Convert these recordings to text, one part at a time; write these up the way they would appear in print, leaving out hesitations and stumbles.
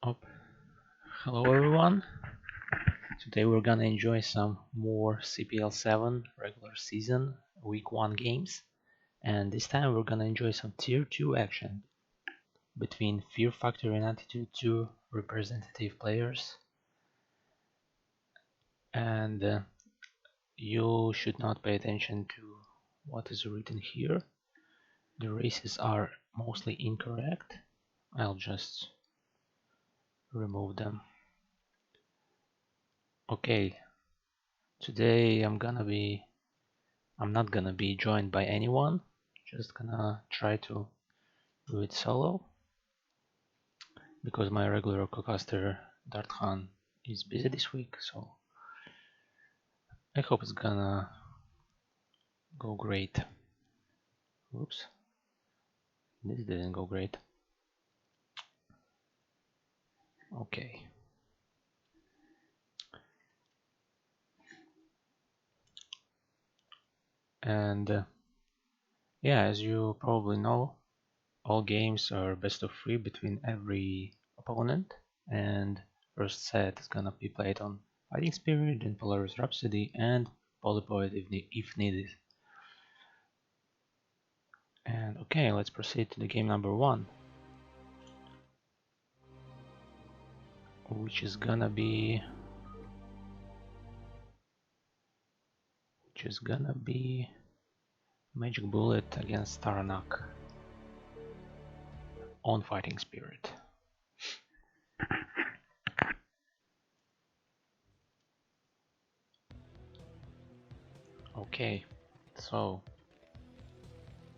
Oh, hello everyone. Today we're gonna enjoy some more CPL 7 regular season week 1 games, and this time we're gonna enjoy some tier 2 action between Fear Factor and Attitude 2 representative players. And you should not pay attention to what is written here. The races are mostly incorrect. I'll just remove them. Okay, today I'm not gonna be joined by anyone, just gonna try to do it solo because my regular co-caster Darthan is busy this week, so I hope it's gonna go great. Oops, this didn't go great. Okay. And yeah, as you probably know, all games are best of 3 between every opponent, and first set is gonna be played on Fighting Spirit, then Polaris Rhapsody, and Polypoid if needed. And okay, let's proceed to the game number 1, which is gonna be Magic Bullet against Taranak on Fighting Spirit. Okay, so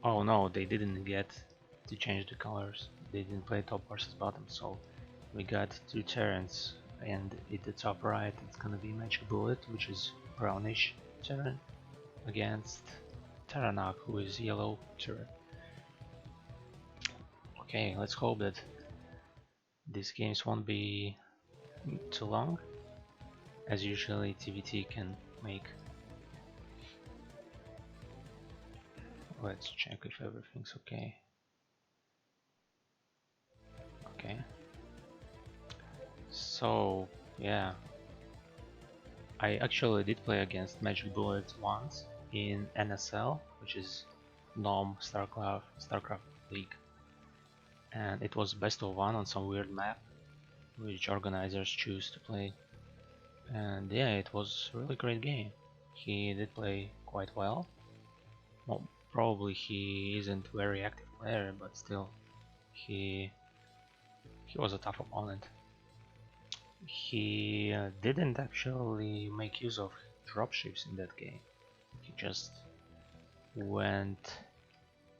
oh no, they didn't get to change the colors. They didn't play top versus bottom, so we got 2 Terrans, and at the top right it's gonna be Magic Bullet, which is brownish Terran, against Taranak, who is yellow Terran. Okay, let's hope that these games won't be too long, as usually TVT can make. Let's check if everything's okay. Okay. So yeah, I actually did play against Magic Bullet once in NSL, which is NOM StarCraft League, and it was best of 1 on some weird map which organizers choose to play. And yeah, it was a really great game. He did play quite well. Well, probably he isn't a very active player, but still, he was a tough opponent. He didn't actually make use of dropships in that game. He just went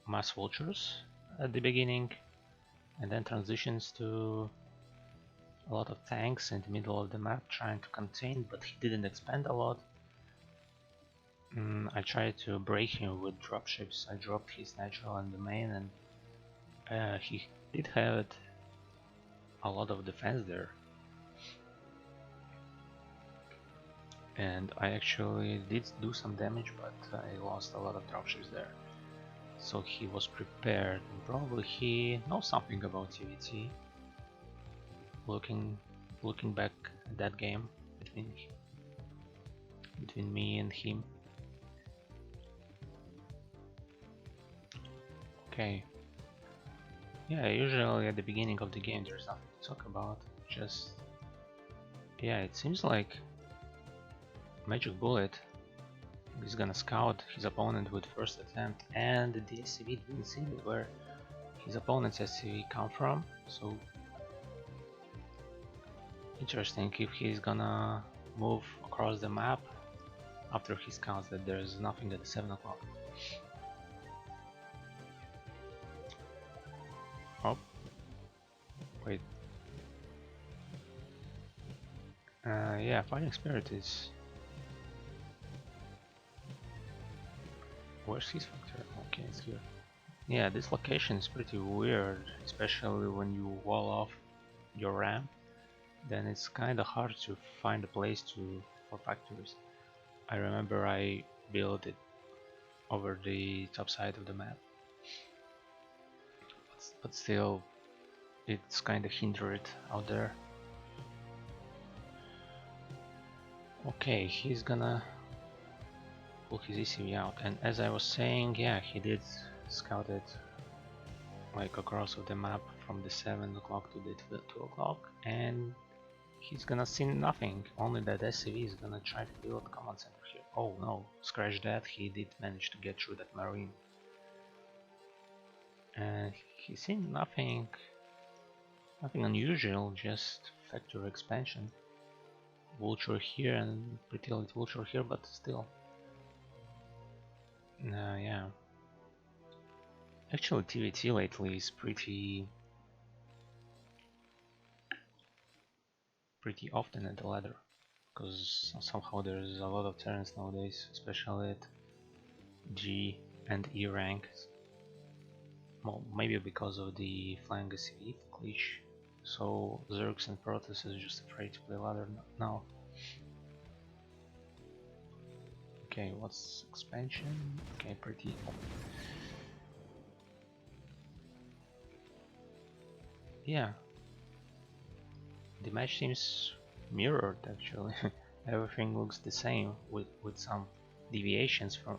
mass vultures at the beginning and then transitions to a lot of tanks in the middle of the map trying to contain, but he didn't expand a lot. I tried to break him with dropships. I dropped his natural in the main, and he did have a lot of defense there. And I actually did do some damage, but I lost a lot of dropships there. So he was prepared, and probably he knows something about TVT. Looking back at that game between me and him. Okay. Yeah, usually at the beginning of the game there's nothing to talk about. Just yeah, it seems like Magic Bullet is gonna scout his opponent with first attempt, and the SCV didn't see where his opponent's SCV come from. So interesting if he's gonna move across the map after he scouts that there's nothing at 7 o'clock. Oh, wait. Yeah, Fighting Spirit is... Where's his factor? Okay, it's here. Yeah, this location is pretty weird, especially when you wall off your ramp. Then it's kinda hard to find a place for factories. I remember I built it over the top side of the map. But still, it's kind of hindered out there. Okay, he's gonna pull his ECV out, and as I was saying, yeah, he did scout it like across of the map from the 7 o'clock to the 2 o'clock, and he's gonna see nothing, only that SCV is gonna try to build command center here. Oh no, scratch that, he did manage to get through that marine. And he's seen nothing unusual, just factory expansion. Vulture here and pretty late vulture here, but still. Yeah. Actually, TVT lately is pretty often at the ladder, because somehow there's a lot of turns nowadays, especially at G and E ranks. Well, maybe because of the flying SCV glitch, so Zergs and Protoss is just afraid to play ladder now. Okay, what's expansion? Okay, pretty. Yeah, the match seems mirrored actually. Everything looks the same with some deviations from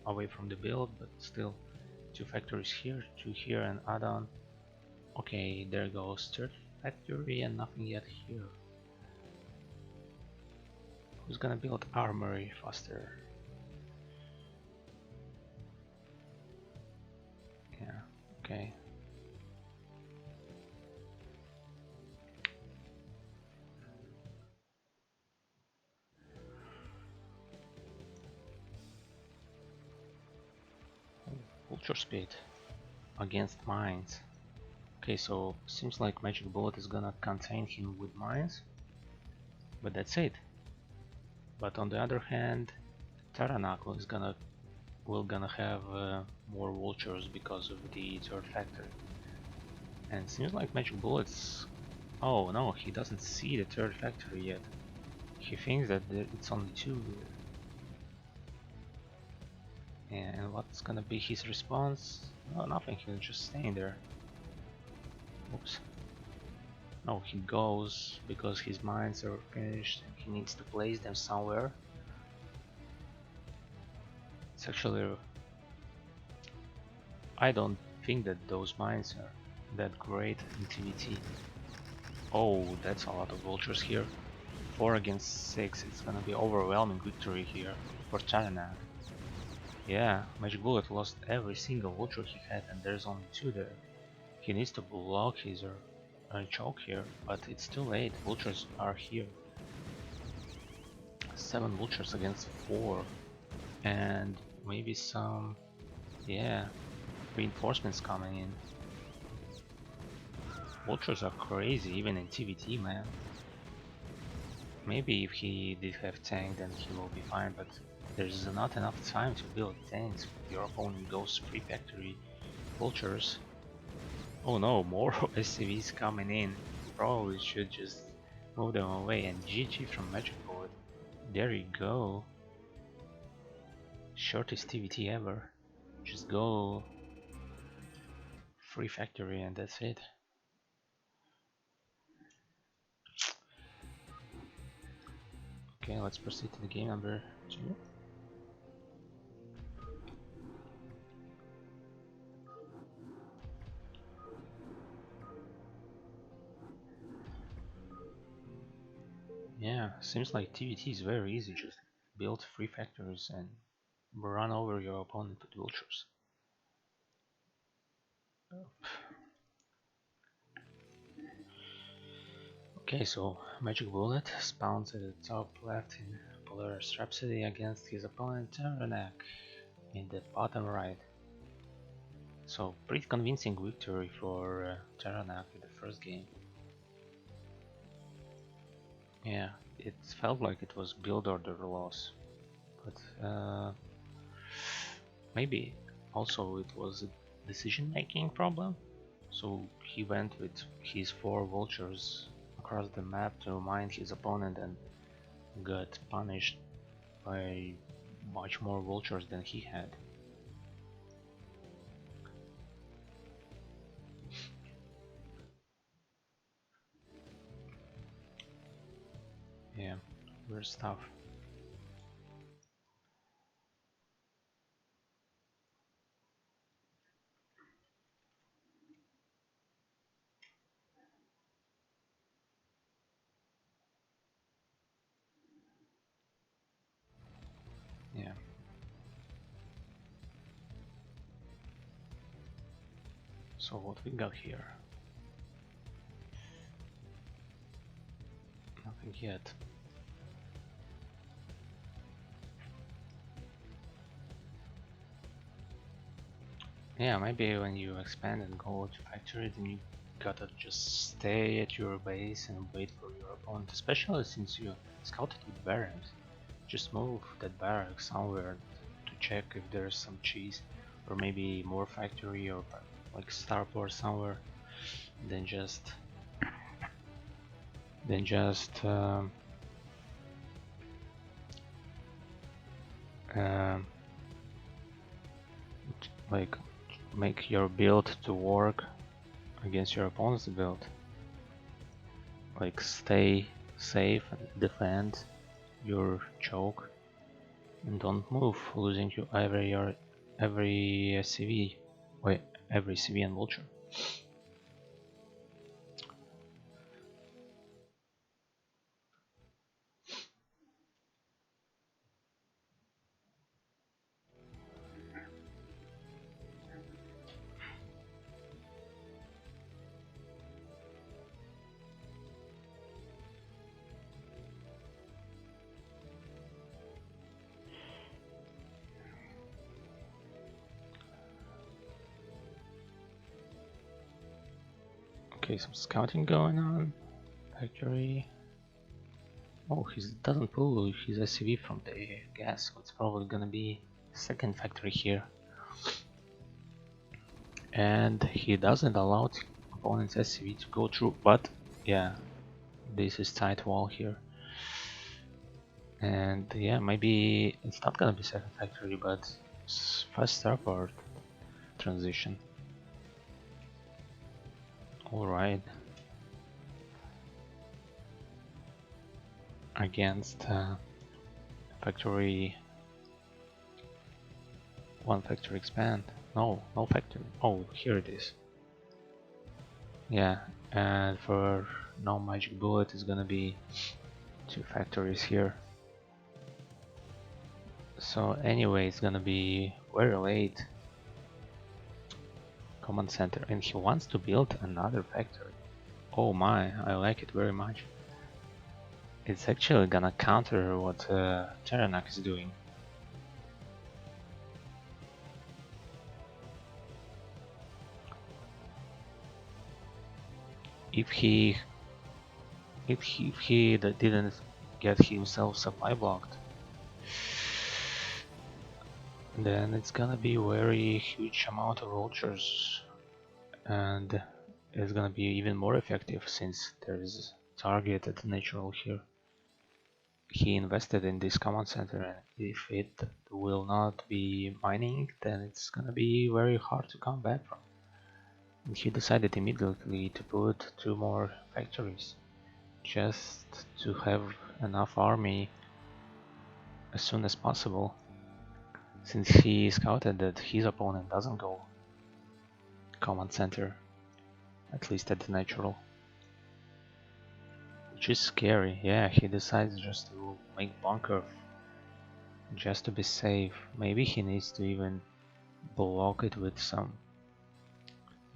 away from the build, but still 2 factories here, 2 here, and add-on. Okay, there goes 3rd factory and nothing yet here. Who's gonna build armory faster? Yeah, okay. Vulture speed against mines. Okay, so seems like Magic Bullet is gonna contain him with mines, but that's it. But on the other hand, Taranako is will gonna have more vultures because of the 3rd factory. And seems like Magic Bullets. Oh no, he doesn't see the 3rd factory yet. He thinks that it's only 2. And what's gonna be his response? Oh, nothing, he's just staying there. Oops. No, he goes because his mines are finished. He needs to place them somewhere. It's actually... I don't think that those mines are that great in TVT. Oh, that's a lot of vultures here. 4 against 6, it's gonna be overwhelming victory here for China. Yeah, Magic Bullet lost every single vulture he had and there's only 2 there. He needs to block his choke here, but it's too late, vultures are here. 7 vultures against 4. And maybe some, yeah, reinforcements coming in. Vultures are crazy, even in TVT, man. Maybe if he did have tank, then he will be fine, but there's not enough time to build tanks. Your opponent goes 3 factory vultures. Oh no, more SCVs coming in. Probably should just move them away, and GG from Magic Bullet. There you go. Shortest TVT ever. Just go 3 factory and that's it. Okay, let's proceed to the game number 2. Yeah, seems like TVT is very easy, just build 3 factories and run over your opponent with vultures. Okay, so Magic Bullet spawns at the top left in Polaris Rhapsody against his opponent Taranak in the bottom right. So pretty convincing victory for Taranak in the first game. Yeah, it felt like it was build order loss, but maybe also it was a decision making problem. So he went with his 4 vultures across the map to remind his opponent and got punished by much more vultures than he had. server stuff. Yeah. So what we got here? Nothing yet. Yeah, maybe when you expand and go to factory, then you gotta just stay at your base and wait for your opponent, especially since you scouted with barracks. Just move that barrack somewhere to check if there's some cheese, or maybe more factory, or like starport somewhere. Then just then just um, like make your build to work against your opponent's build. Like stay safe and defend your choke and don't move, losing you every CV, wait, every CV and vulture. Okay, some scouting going on. Factory. Oh, he doesn't pull his SCV from the gas, so it's probably gonna be second factory here. And he doesn't allow opponent's SCV to go through, but yeah, this is tight wall here. And yeah, maybe it's not gonna be second factory, but first starport transition. Alright. Against factory, one factory expand. No factory. Oh, here it is. Yeah, and for no magic bullet is gonna be two factories here. So anyway, it's gonna be very late. Command center, and he wants to build another factory. Oh my, I like it very much. It's actually gonna counter what Terranak is doing. If he didn't get himself supply blocked, then it's gonna be very huge amount of vultures, and it's gonna be even more effective since there is targeted natural here. He invested in this command center, and if it will not be mining, then it's gonna be very hard to come back from. And he decided immediately to put two more factories, just to have enough army as soon as possible, since he scouted that his opponent doesn't go command center, at least at the natural. Which is scary. Yeah, he decides just to make bunker just to be safe. Maybe he needs to even block it with some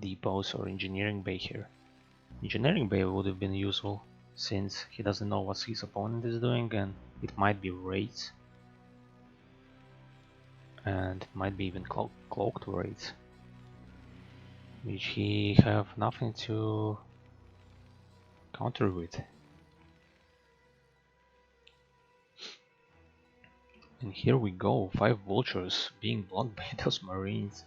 depots or engineering bay here. Engineering bay would have been useful, since he doesn't know what his opponent is doing, and it might be raids, and it might be even cloaked raids, which he have nothing to counter with. And here we go, 5 vultures being blocked by those marines.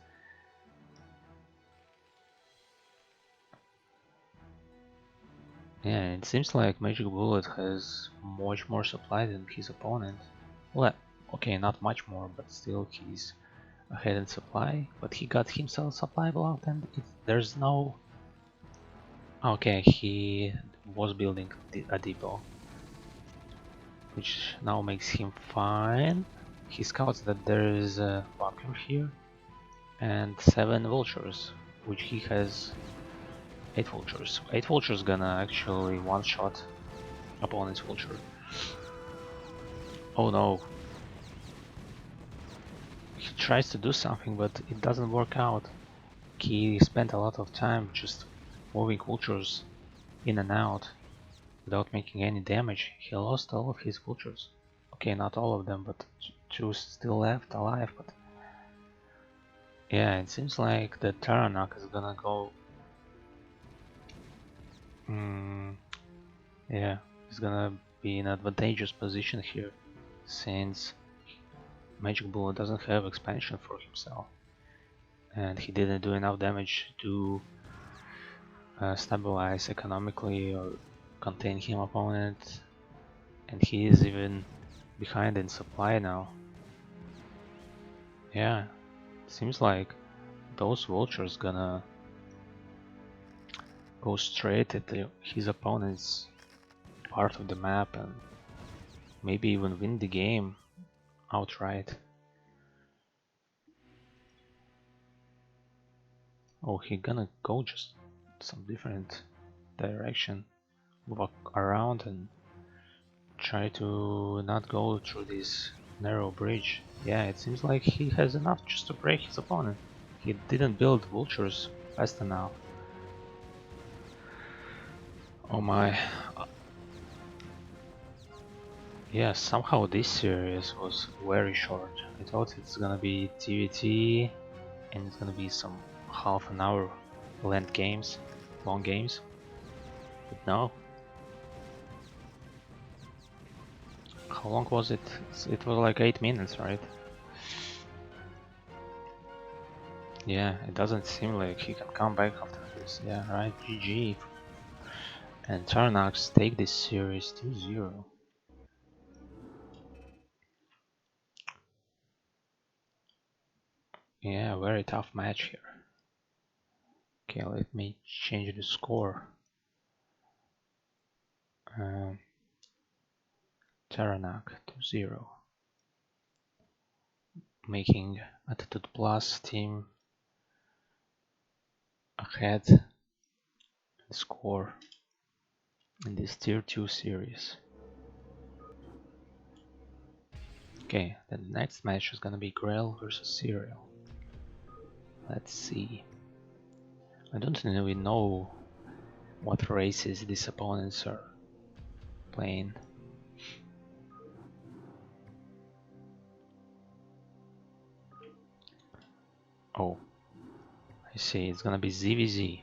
Yeah, it seems like Magic Bullet has much more supply than his opponent. Well, okay, not much more, but still he's ahead in supply. But he got himself supply blocked, and there's no... Okay, he was building a depot. which now makes him fine. He scouts that there is a bunker here and 7 vultures, which he has 8 vultures. 8 vultures gonna actually one-shot opponent's vulture. Oh no. He tries to do something, but it doesn't work out. He spent a lot of time just moving vultures in and out without making any damage. He lost all of his vultures. Okay, not all of them, but 2 still left alive. But yeah, it seems like the Taranak is gonna go. Yeah, he's gonna be in an advantageous position here, since Magic Bullet doesn't have expansion for himself, and he didn't do enough damage to stabilize economically or contain him opponent, and he is even behind in supply now. Yeah, seems like those vultures gonna go straight at his opponent's part of the map and maybe even win the game outright. Oh, he gonna go just some different direction, walk around and try to not go through this narrow bridge. Yeah, it seems like he has enough just to break his opponent. He didn't build vultures fast enough. Oh my. Yeah, somehow this series was very short. I thought it's gonna be TVT and it's gonna be some half an hour length games, long games. But no. How long was it? It was like 8 minutes, right? Yeah, it doesn't seem like he can come back after this. Yeah, right, GG. And Tarnax take this series 2-0. Yeah, very tough match here. Okay, let me change the score. Taranac 2-0. Making Attitude Plus team ahead in the score in this tier 2 series. Okay, then the next match is gonna be Grail versus Serial. Let's see. I don't really know what races these opponents are playing. Oh, I see, it's gonna be ZVZ.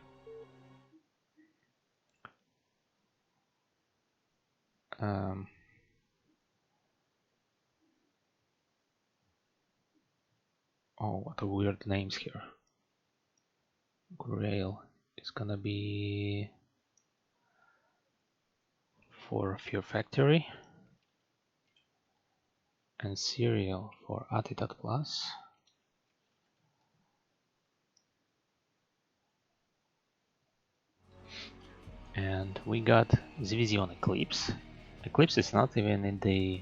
Oh, what a weird names here. Grail is gonna be for Fear Factory, and Serial for Attitude Plus. And we got ZVZ on Eclipse. Eclipse is not even in the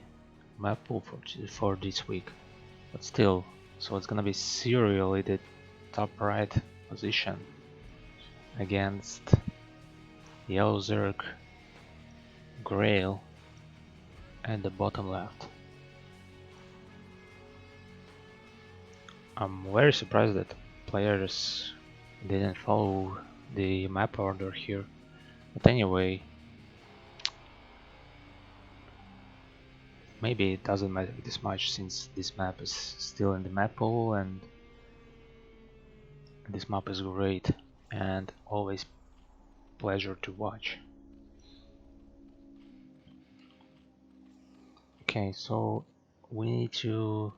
map pool for this week, but still, so it's gonna be Serial in the top right position against Yellow Zerg, Grail at the bottom left. I'm very surprised that players didn't follow the map order here, but anyway, maybe it doesn't matter this much since this map is still in the map pool and this map is great and always pleasure to watch. Okay, so we need to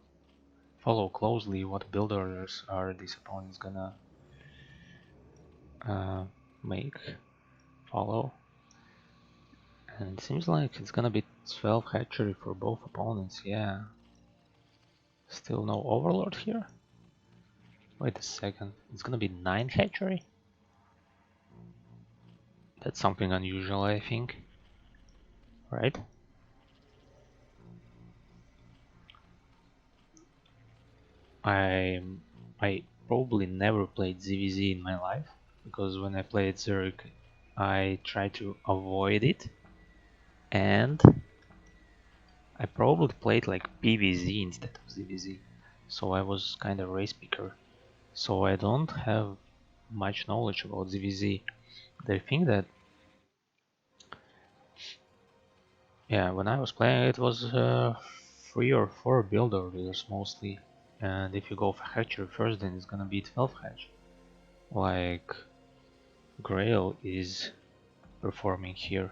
follow closely what build orders are these opponents gonna make, follow. And it seems like it's gonna be 12 hatchery for both opponents, yeah. Still no overlord here? Wait a second, it's gonna be 9 hatchery? That's something unusual, I think. Right? I probably never played ZVZ in my life, because when I played Zerg, I tried to avoid it, and I probably played like PVZ instead of ZVZ, so I was kind of race picker. So I don't have much knowledge about ZVZ. I think that, yeah, when I was playing it was 3 or 4 build orders mostly, and if you go for hatchery first, then it's gonna be 12 hatch. Like Grail is performing here.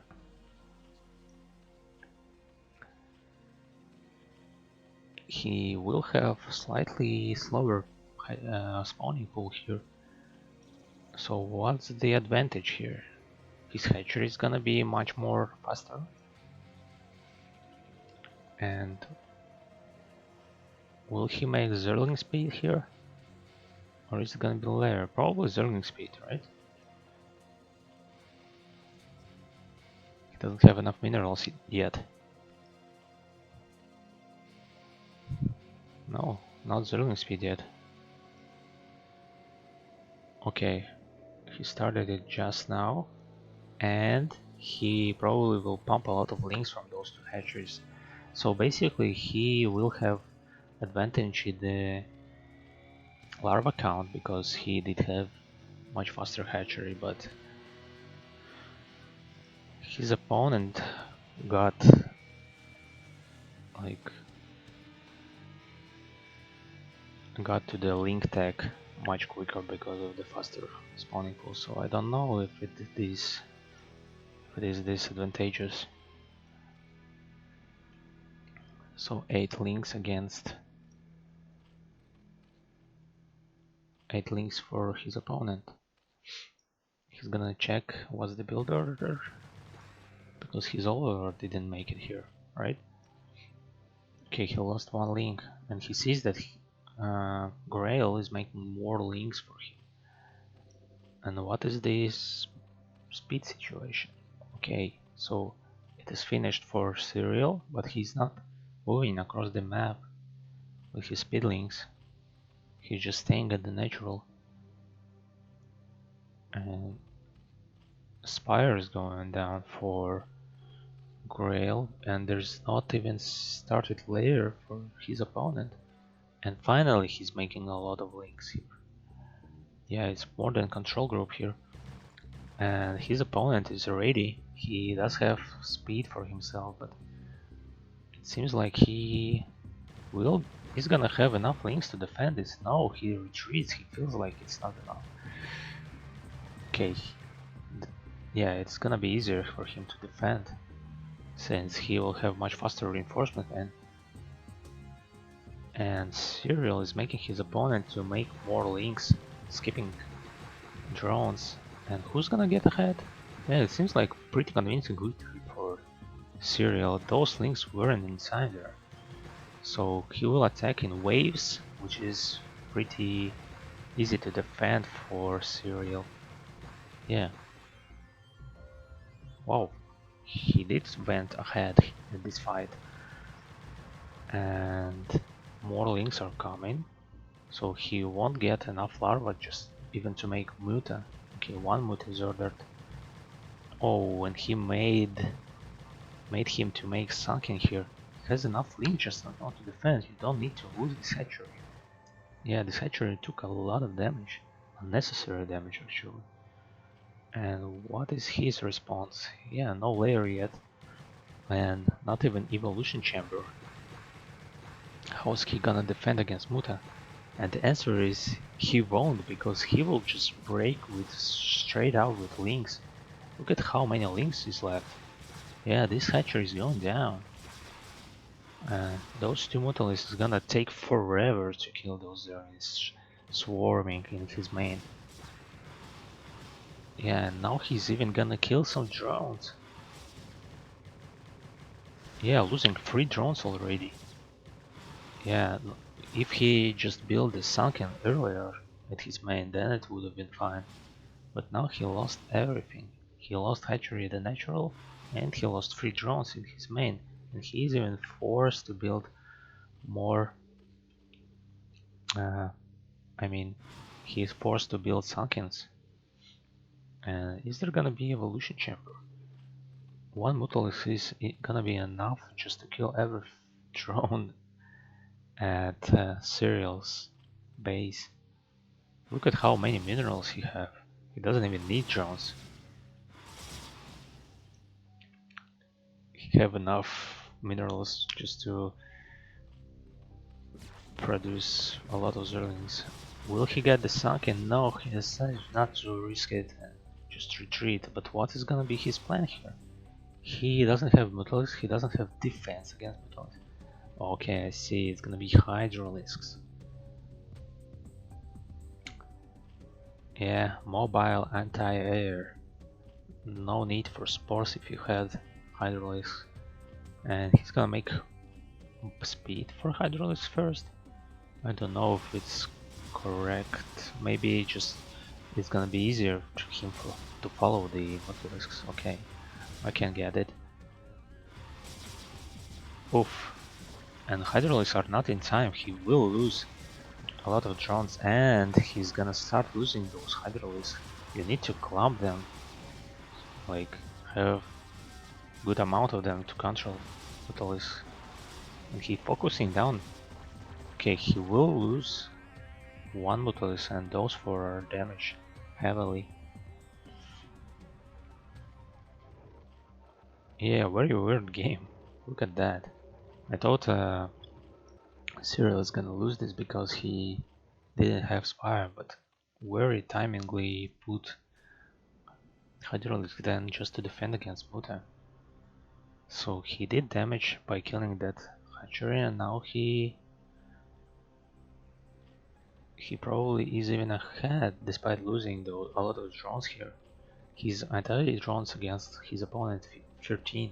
He will have slightly slower spawning pool here. So what's the advantage here? His hatchery is gonna be much more faster. And will he make Zerling speed here? Or is it gonna be layer? Probably Zerling speed, right? He doesn't have enough minerals yet. No, not Zerling speed yet. Okay, he started it just now, and he probably will pump a lot of links from those 2 hatcheries. So basically he will have advantage in the larva count, because he did have much faster hatchery, but his opponent got like got to the link tag much quicker because of the faster spawning pool. So I don't know if it is disadvantageous. So 8 links against 8 links for his opponent. He's gonna check what's the build order, because his overlord didn't make it here, right? Okay, he lost 1 link, and he sees that Grail is making more links for him. And what is this speed situation? Okay, so it is finished for Serial, but he's not moving across the map with his speed links. He's just staying at the natural. And Spire is going down for Grail, and there's not even started layer for his opponent. And finally he's making a lot of links here. Yeah, it's more than control group here. And his opponent is ready. He does have speed for himself, but it seems like he's gonna have enough links to defend this. No, he retreats. He feels like it's not enough. Okay, yeah, it's gonna be easier for him to defend, since he will have much faster reinforcement, and Serial is making his opponent to make more links, skipping drones. And who's gonna get ahead? Yeah, it seems like pretty convincing victory for Serial. Those links weren't inside there. So he will attack in waves, which is pretty easy to defend for Serial. Yeah. Wow. He did went ahead in this fight. And more links are coming. So he won't get enough larva just even to make Muta. Okay, 1 Muta is ordered. Oh, and he made him to make Sunken here. He has enough link just not to defend. You don't need to lose this hatchery. Yeah, this hatchery took a lot of damage. Unnecessary damage actually. And what is his response? Yeah, no layer yet. And not even evolution chamber. How's he gonna defend against Muta? And the answer is he won't, because he will just break with straight out with links. Look at how many links is left. Yeah, this hatchery is going down. Those 2 Mutalists is gonna take forever to kill those Zerlings swarming in his main. Yeah, and now he's even gonna kill some drones. Yeah, losing 3 drones already. Yeah, if he just built the Sunken earlier at his main, then it would have been fine. But now he lost everything. He lost hatchery the natural, and he lost 3 drones in his main, and he is even forced to build more I mean, he is forced to build Sunkens. And is there gonna be evolution chamber? One Mutalisk is gonna be enough just to kill every drone at Serial's base. Look at how many minerals he have. He doesn't even need drones. He have enough minerals just to produce a lot of Zerlings. Will he get the Sunken? No, he decided not to risk it and just retreat. But what is gonna be his plan here? He doesn't have Mutalisks, he doesn't have defense against Mutalisks. Okay, I see, it's gonna be Hydralisks. Yeah, mobile anti-air. No need for spores if you had Hydralisks. And he's gonna make speed for Hydralisks first. I don't know if it's correct. Maybe just it's gonna be easier to him to follow the Mutalisks. Okay, I can get it. Oof. And Hydralisks are not in time. He will lose a lot of drones and he's gonna start losing those Hydralisks. You need to clump them. Like, have good amount of them to control Mutalisks. And he focusing down. Okay, he will lose one Mutalisk and those four are damaged heavily. Yeah, very weird game. Look at that. I thought Cyril is gonna lose this because he didn't have Spire, but very timingly put Hydraulic then just to defend against Muta. So he did damage by killing that hatchery, and now he probably is even ahead despite losing a lot of drones here. He's entirely drones against his opponent 13.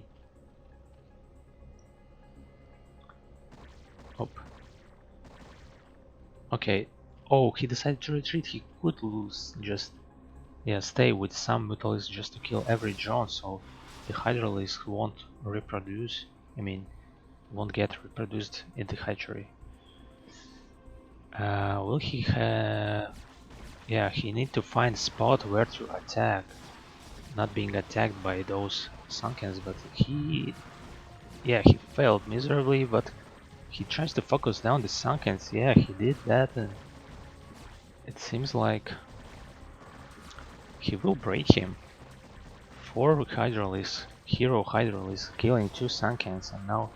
Oh. Okay. Oh, he decided to retreat. He could lose just stay with some Mutalisks just to kill every drone, so the Hydralisks won't reproduce. I mean, won't get reproduced in the hatchery. Will he have... Yeah, he need to find a spot where to attack, not being attacked by those Sunkens, but he... Yeah, he failed miserably, but he tries to focus down the Sunkens. Yeah, he did that, and it seems like he will break him. 4 Hydralisks, hero Hydralisks, killing 2 Sunkens, and now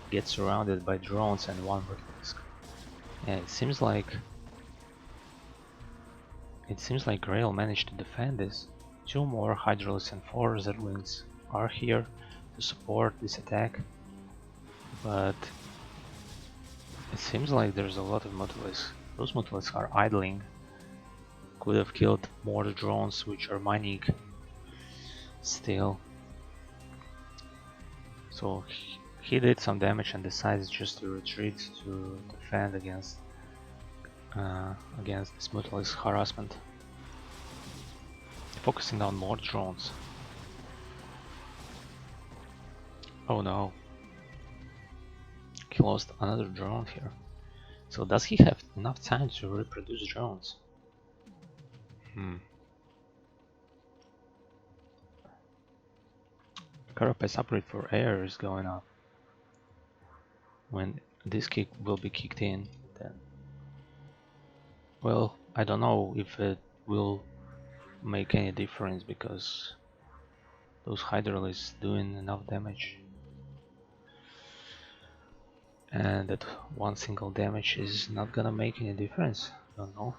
gets surrounded by drones and 1 Mutalisk. Yeah, it seems like Grail managed to defend this. 2 more Hydralisks and 4 Zerlings are here to support this attack, but it seems like there's a lot of Mutalisks. Those Mutalisks are idling. Could have killed more drones which are mining still. So he did some damage and decides just to retreat to defend against this Mutalisk harassment. Focusing on more drones. Oh no. He lost another drone here. So does he have enough time to reproduce drones? Carapace upgrade for air is going up. When this kick will be kicked in, then... Well, I don't know if it will make any difference because those Hydral is doing enough damage. And that one single damage is not gonna make any difference. I don't know.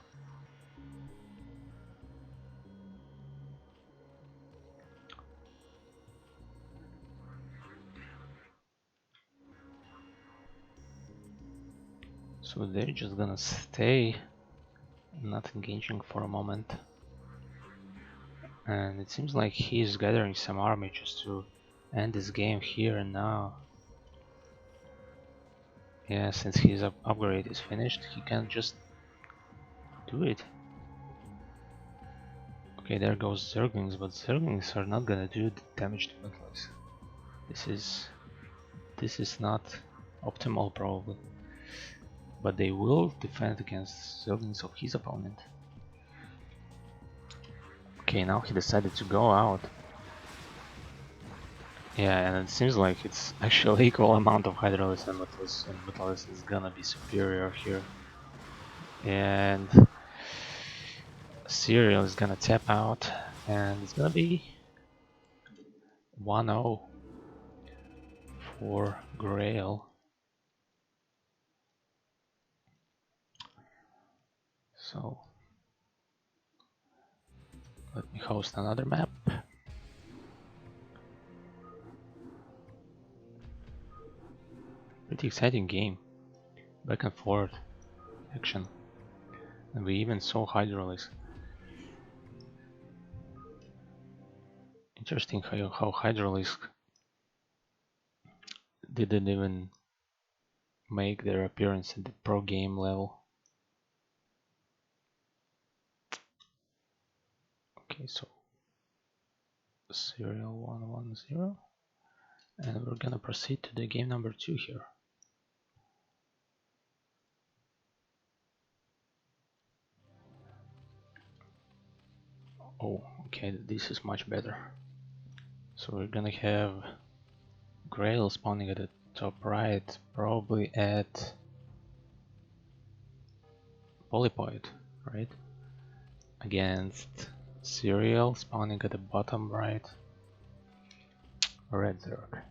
So they're just gonna stay, not engaging for a moment. And it seems like he's gathering some army just to end this game here and now. Yeah, since his upgrade is finished, he can just do it. Okay, there goes Zerglings, but Zerglings are not gonna do the damage to Metals. This is not optimal probably. but they will defend against Zerglings of his opponent. Okay, now he decided to go out. Yeah, and it seems like it's actually equal amount of Hydralis and Metalis is gonna be superior here. And Serial is gonna tap out, and it's gonna be 1-0 for Grail. So let me host another map. Pretty exciting game. Back and forth action. And we even saw Hydralis. Interesting how Hydralis didn't even make their appearance at the pro game level. Okay, so serial 1-1-0, and we're gonna proceed to the game number 2 here. Oh, okay, this is much better. So we're gonna have Grail spawning at the top right, probably at Polypoid, right? Against Serial spawning at the bottom right, Red Zerg.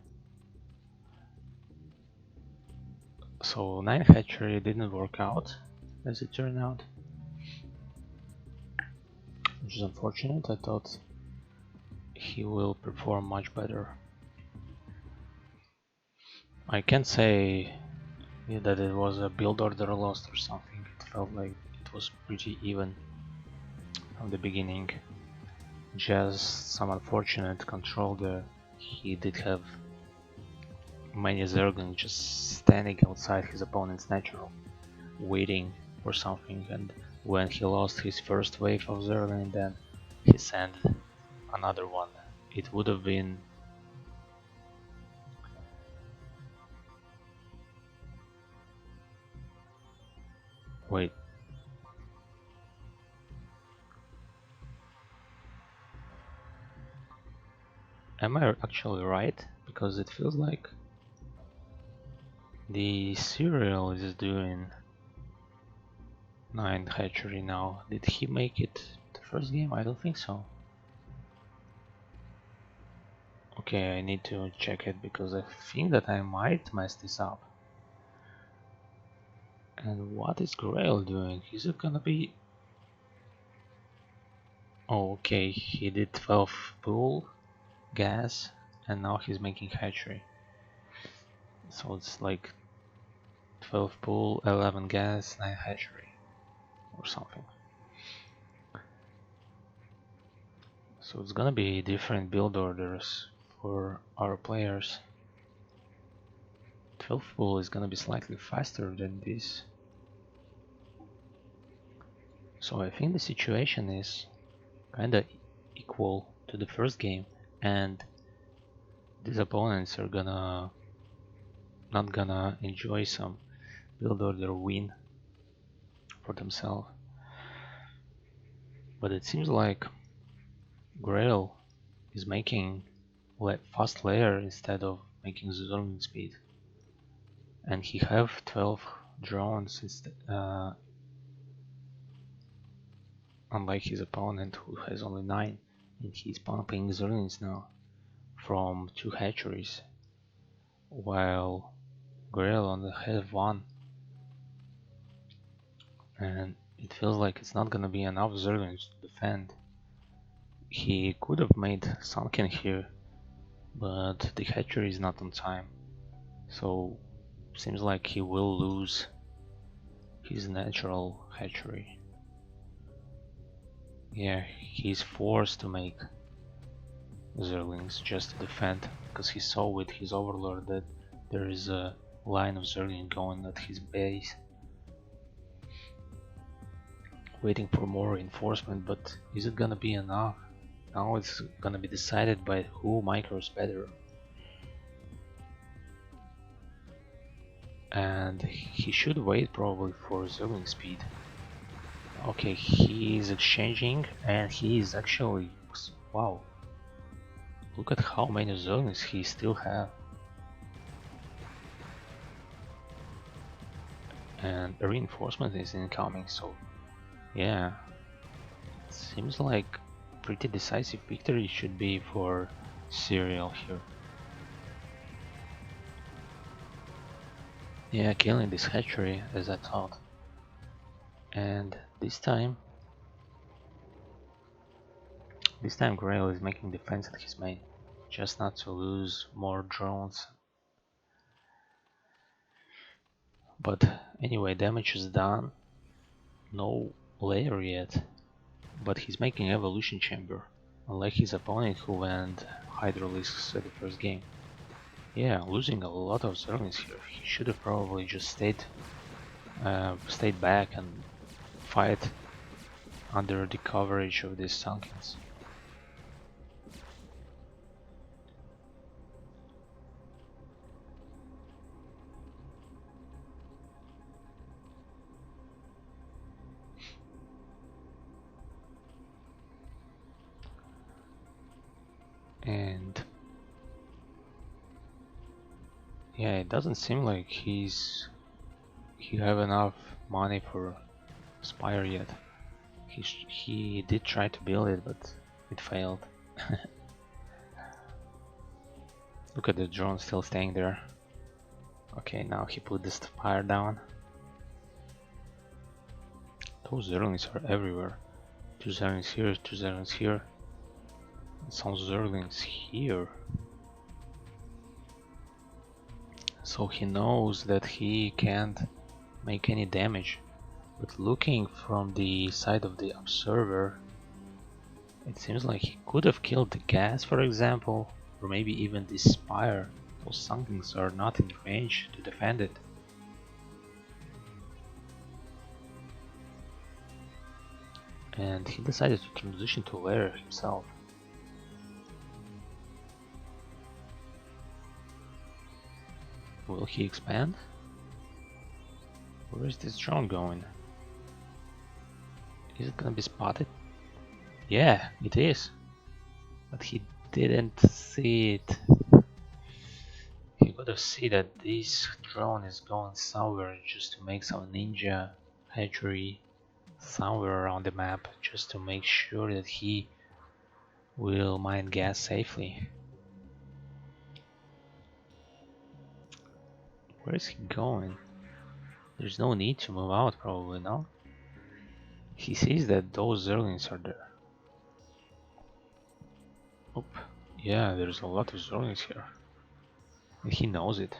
So 9 hatchery didn't work out, as it turned out, which is unfortunate. I thought he will perform much better. I can't say that it was a build order lost or something. It felt like it was pretty even from the beginning. Just some unfortunate control there. He did have many Zerglings just standing outside his opponent's natural, waiting for something, and when he lost his first wave of Zergling, then he sent another one. It would have been wait. Am I actually right? Because it feels like the Serial is doing 9 hatchery now. Did he make it the first game? I don't think so. Okay, I need to check it because I think that I might mess this up. And what is Grail doing? Is it gonna be... Oh, okay, he did 12 pool gas and now he's making hatchery. So it's like 12 pool, 11 gas, 9 hatchery or something. So it's gonna be different build orders for our players. 12 pool is gonna be slightly faster than this. So I think the situation is kinda equal to the first game, and these opponents are not gonna enjoy some build order win for themselves. But it seems like Grail is making fast layer instead of making zooming speed, and he have 12 drones instead, unlike his opponent who has only 9, and he's pumping zerlings now from 2 hatcheries, while Grail only has 1, and it feels like it's not gonna be enough zerlings to defend. He could have made Sunken here, but the hatchery is not on time, so seems like he will lose his natural hatchery. Yeah, he's forced to make Zerlings just to defend, because he saw with his overlord that there is a line of Zerling going at his base, waiting for more reinforcement, but is it gonna be enough? Now it's gonna be decided by who micros better. and he should wait probably for Zerling speed. Okay, he is exchanging and he is actually... wow, look at how many Zerlings he still has. And a reinforcement is incoming, so yeah, seems like pretty decisive victory should be for Serial here. Yeah, killing this hatchery as I thought. And this time Grail is making defense at his main, just not to lose more drones. But anyway, damage is done. No layer yet, but he's making evolution chamber, unlike his opponent who went Hydralisks at the first game. Yeah, losing a lot of Zerlings here. He should have probably just stayed back and fight under the coverage of these Sunkens. And yeah, it doesn't seem like he have enough money for Spire yet. He did try to build it, but it failed. Look at the drone still staying there. Okay, now he put the Spire down. Those Zerlings are everywhere. 2 Zerlings here, 2 Zerlings here. And some Zerlings here. So he knows that he can't make any damage. But looking from the side of the observer, it seems like he could have killed the gas, for example, or maybe even the Spire. Those Sunkens are not in range to defend it. And he decided to transition to lair himself. Will he expand? Where is this drone going? Is it gonna be spotted? Yeah, it is. But he didn't see it. He could have seen that this drone is going somewhere just to make some ninja hatchery somewhere around the map, just to make sure that he will mine gas safely. Where is he going? There's no need to move out, probably, no? He sees that those Zerlings are there. Oh, yeah, there's a lot of Zerlings here. And he knows it.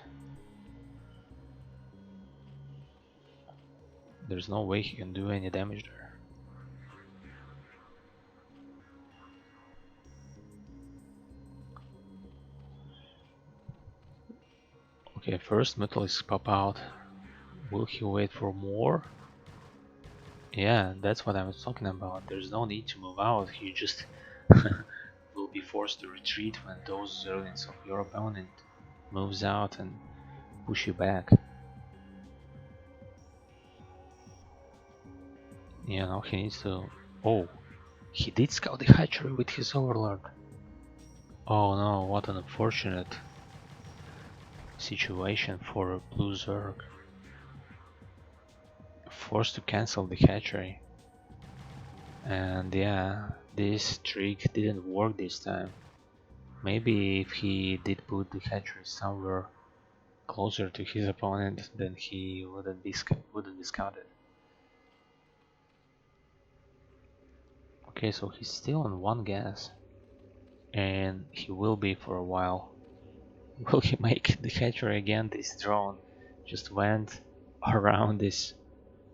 There's no way he can do any damage there. Okay, first Metalisk pop out. Will he wait for more? Yeah, that's what I was talking about. There's no need to move out. You just will be forced to retreat when those Zerlings of your opponent moves out and push you back. Yeah, now he needs to... Oh, he did scout the hatchery with his Overlord. Oh no, what an unfortunate situation for Blue Zerg. Forced to cancel the hatchery. And yeah, this trick didn't work this time. Maybe if he did put the hatchery somewhere closer to his opponent, then he wouldn't be scouted. Okay, so he's still on 1 gas. And he will be for a while. Will he make the hatchery again? This drone just went around this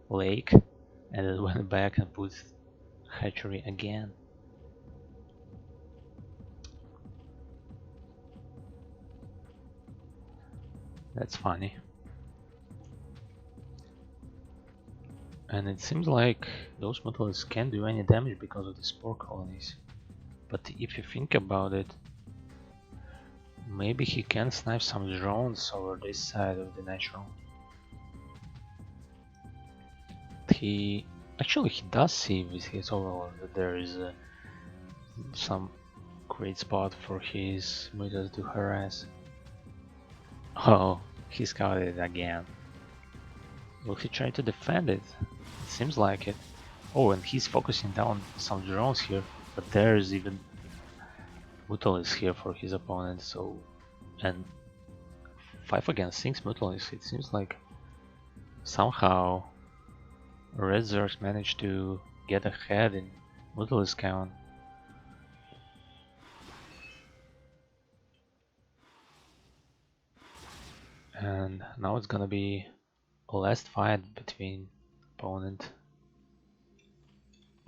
lake and then went back and put hatchery again. That's funny. And it seems like those metals can't do any damage because of the spore colonies. But if you think about it, maybe he can snipe some drones over this side of the natural. he does see with his overlord that there is some great spot for his mutas to harass. Oh, he scouted it again. Will he try to defend it? It seems like it. Oh, and he's focusing down some drones here, but there's even Mutalisks here for his opponent, so... and 5 against 6 Mutalisks, it seems like somehow Red Zergs managed to get ahead in Mutalisk count. And now it's gonna be a last fight between opponent.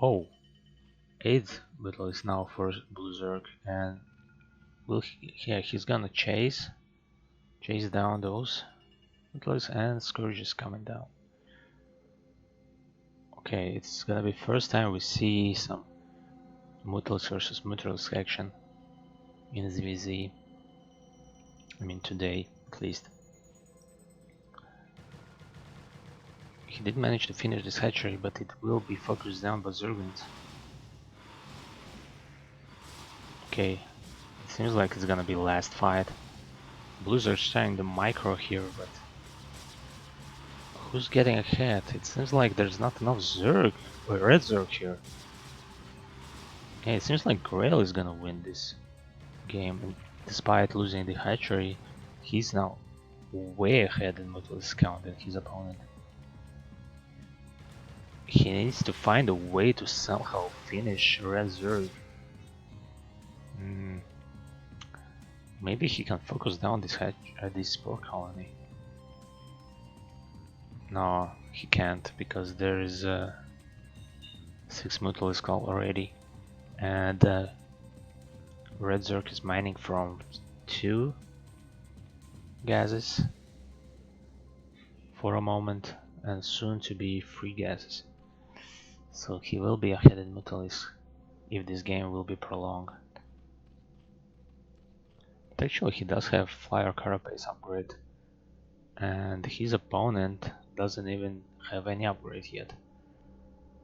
Oh, 8 Mutalisks now for Blue Zerg, and will yeah, he's gonna chase down those Mutalisks, and Scourge is coming down. Okay, it's gonna be first time we see some Mutalisks versus Mutalisks action in ZVZ. I mean today, at least. He did manage to finish this hatchery, but it will be focused down by Zerglings. Okay, it seems like it's gonna be last fight. Blues are trying the micro here, but who's getting ahead? It seems like there's not enough Zerg or Red Zerg here. Yeah, it seems like Grail is gonna win this game, and despite losing the hatchery, he's now way ahead in Mutalisk count than his opponent. He needs to find a way to somehow finish Red Zerg. Maybe he can focus down this spore colony. No, he can't, because there is 6 Mutalisk already, and Red Zerg is mining from 2 gases for a moment, and soon to be 3 gases. So he will be ahead in Mutalisk if this game will be prolonged. But actually he does have Flyer Carapace upgrade, and his opponent doesn't even have any upgrade yet.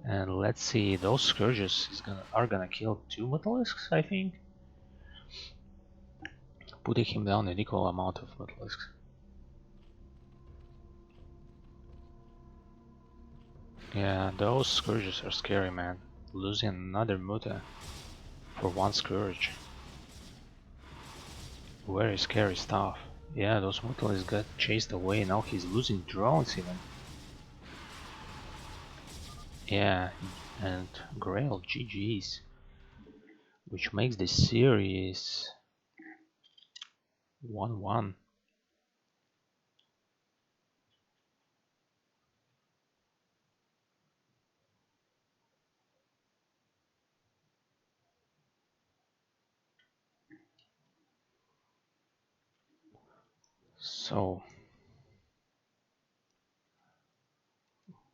And let's see, those Scourges are gonna kill 2 Mutalisks, I think, putting him down an equal amount of Mutalisks. Yeah, those Scourges are scary, man. Losing another Muta for 1 Scourge. Very scary stuff. Yeah, those Mutalisks got chased away, now he's losing drones even. Yeah, and Grail GG's, which makes the series 1-1. So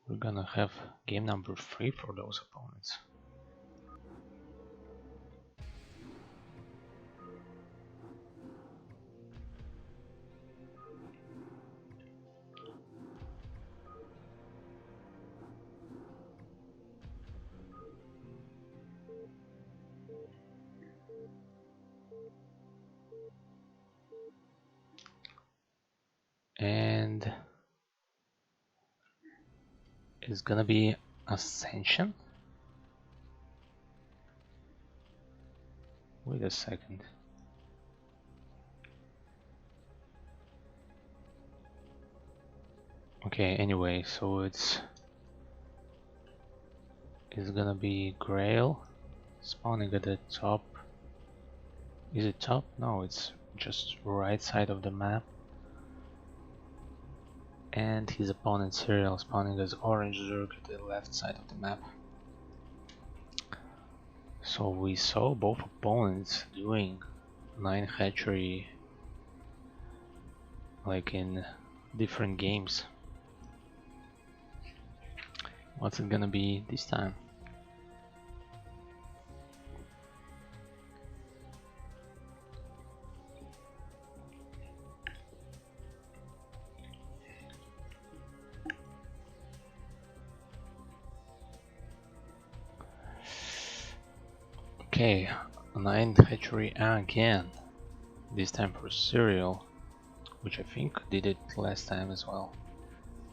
we're gonna have game number 3 for those opponents. And it's gonna be Ascension. Wait a second. Okay, anyway, so it's gonna be Grail spawning at the top. Is it top? No, it's just right side of the map. And his opponent Serial spawning as Orange Zerg at the left side of the map. So we saw both opponents doing 9 hatchery like in different games. What's it gonna be this time? Okay, 9 hatchery again. This time for cereal, which I think did it last time as well.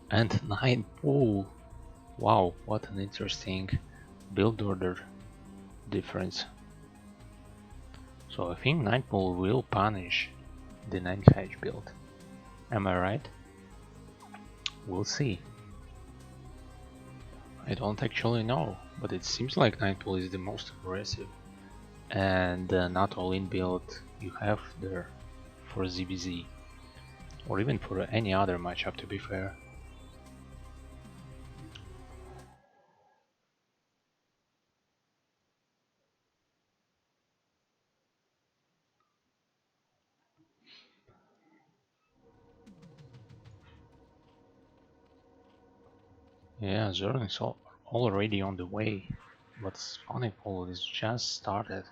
And 9 pool. Wow, what an interesting build order difference. So I think 9 pool will punish the 9 hatch build. Am I right? We'll see. I don't actually know, but it seems like 9 pool is the most aggressive and not all-in build you have there for ZBZ, or even for any other matchup, to be fair. Yeah, Zerg is already on the way, but spawning pool is just started.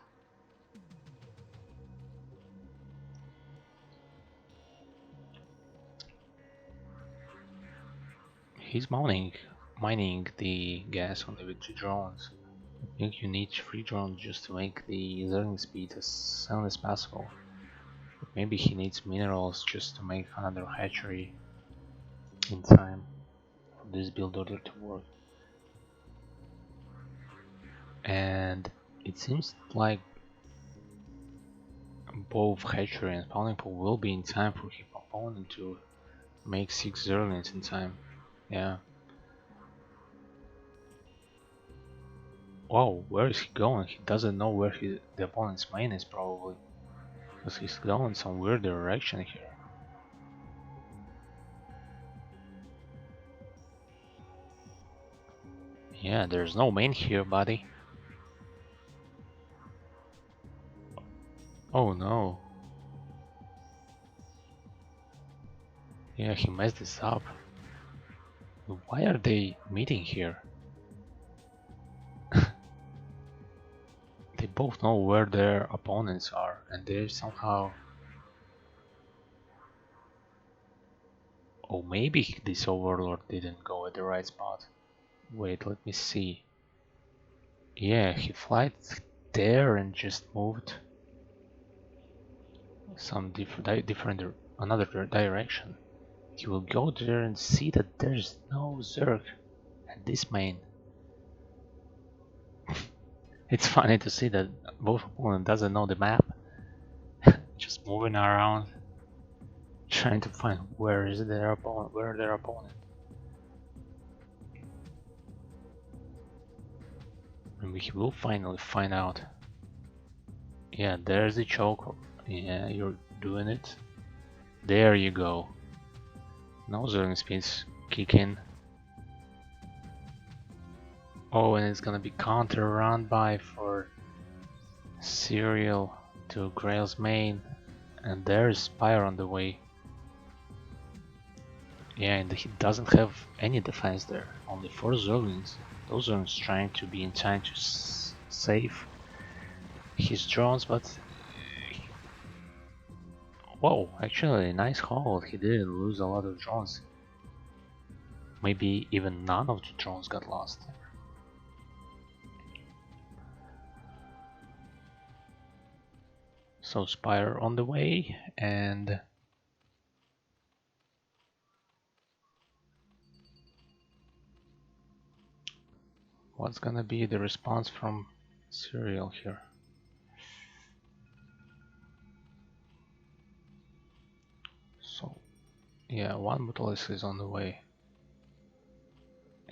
He's mining the gas only with 2 drones. I think you need 3 drones just to make the Zerg speed as soon as possible. But maybe he needs minerals just to make another hatchery in time for this build order to work. And it seems like both hatchery and spawning pool will be in time for his opponent to make 6 Zerglings in time. Yeah. Wow, where is he going? He doesn't know where the opponent's main is probably. Because he's going some weird direction here. Yeah, there's no main here, buddy. Oh no. Yeah, he messed this up. Why are they meeting here? They both know where their opponents are, and they somehow... Oh, maybe this overlord didn't go at the right spot. Wait, let me see. Yeah, he flied there and just moved some another direction. He will go there and see that there's no Zerg at this main. It's funny to see that both opponent doesn't know the map, just moving around, trying to find where their opponent. And we will finally find out. Yeah, there's the choke. Yeah, you're doing it. There you go. No Zerg speeds kick in. Oh, and it's gonna be counter run by for Serial to Grail's main, and there's Spire on the way. Yeah, and he doesn't have any defense there, only 4 Zerglings. Those Zerglings trying to be in time to save his drones, but... Whoa, actually nice hold, he didn't lose a lot of drones. Maybe even none of the drones got lost. So Spire on the way, and what's gonna be the response from Serial here? So yeah, one Mutalisk is on the way,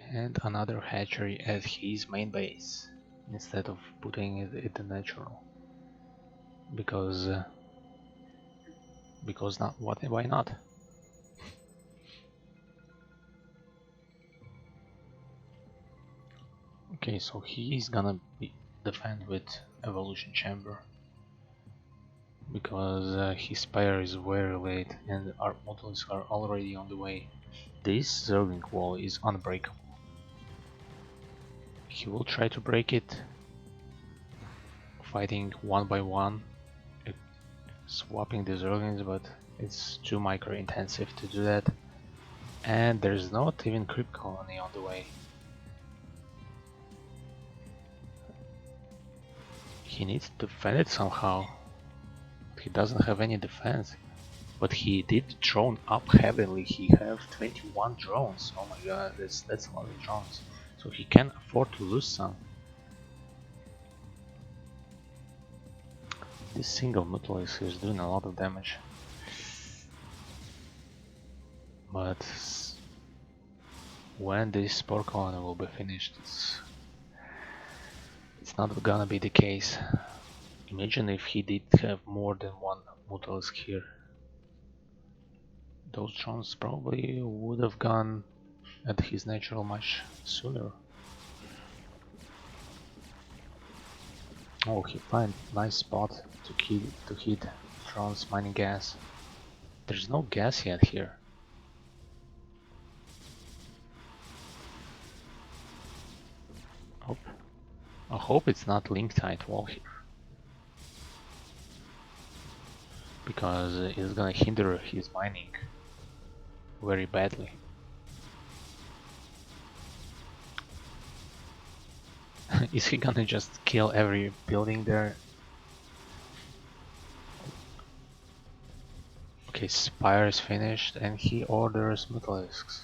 and another hatchery at his main base instead of putting it in the natural, because not, why not? Okay, so he's gonna defend with evolution chamber because his spire is very late and our models are already on the way. This Zergling wall is unbreakable. He will try to break it, fighting one by one, swapping the Zerglings, but it's too micro intensive to do that. And there's not even creep colony on the way. He needs to defend it somehow. He doesn't have any defense. But he did drone up heavily. He have 21 drones. Oh my god, that's a lot of drones. So he can afford to lose some. This single Nautilus is doing a lot of damage. But when this spore colony will be finished, it's not gonna be the case. Imagine if he did have more than one Nautilus here. Those drones probably would have gone at his natural much sooner. Oh, he find nice spot to hit drones mining gas. There's no gas yet here. I hope it's not link tight wall here, because it's gonna hinder his mining very badly. Is he gonna just kill every building there? Okay, Spire is finished and he orders Mutalisks.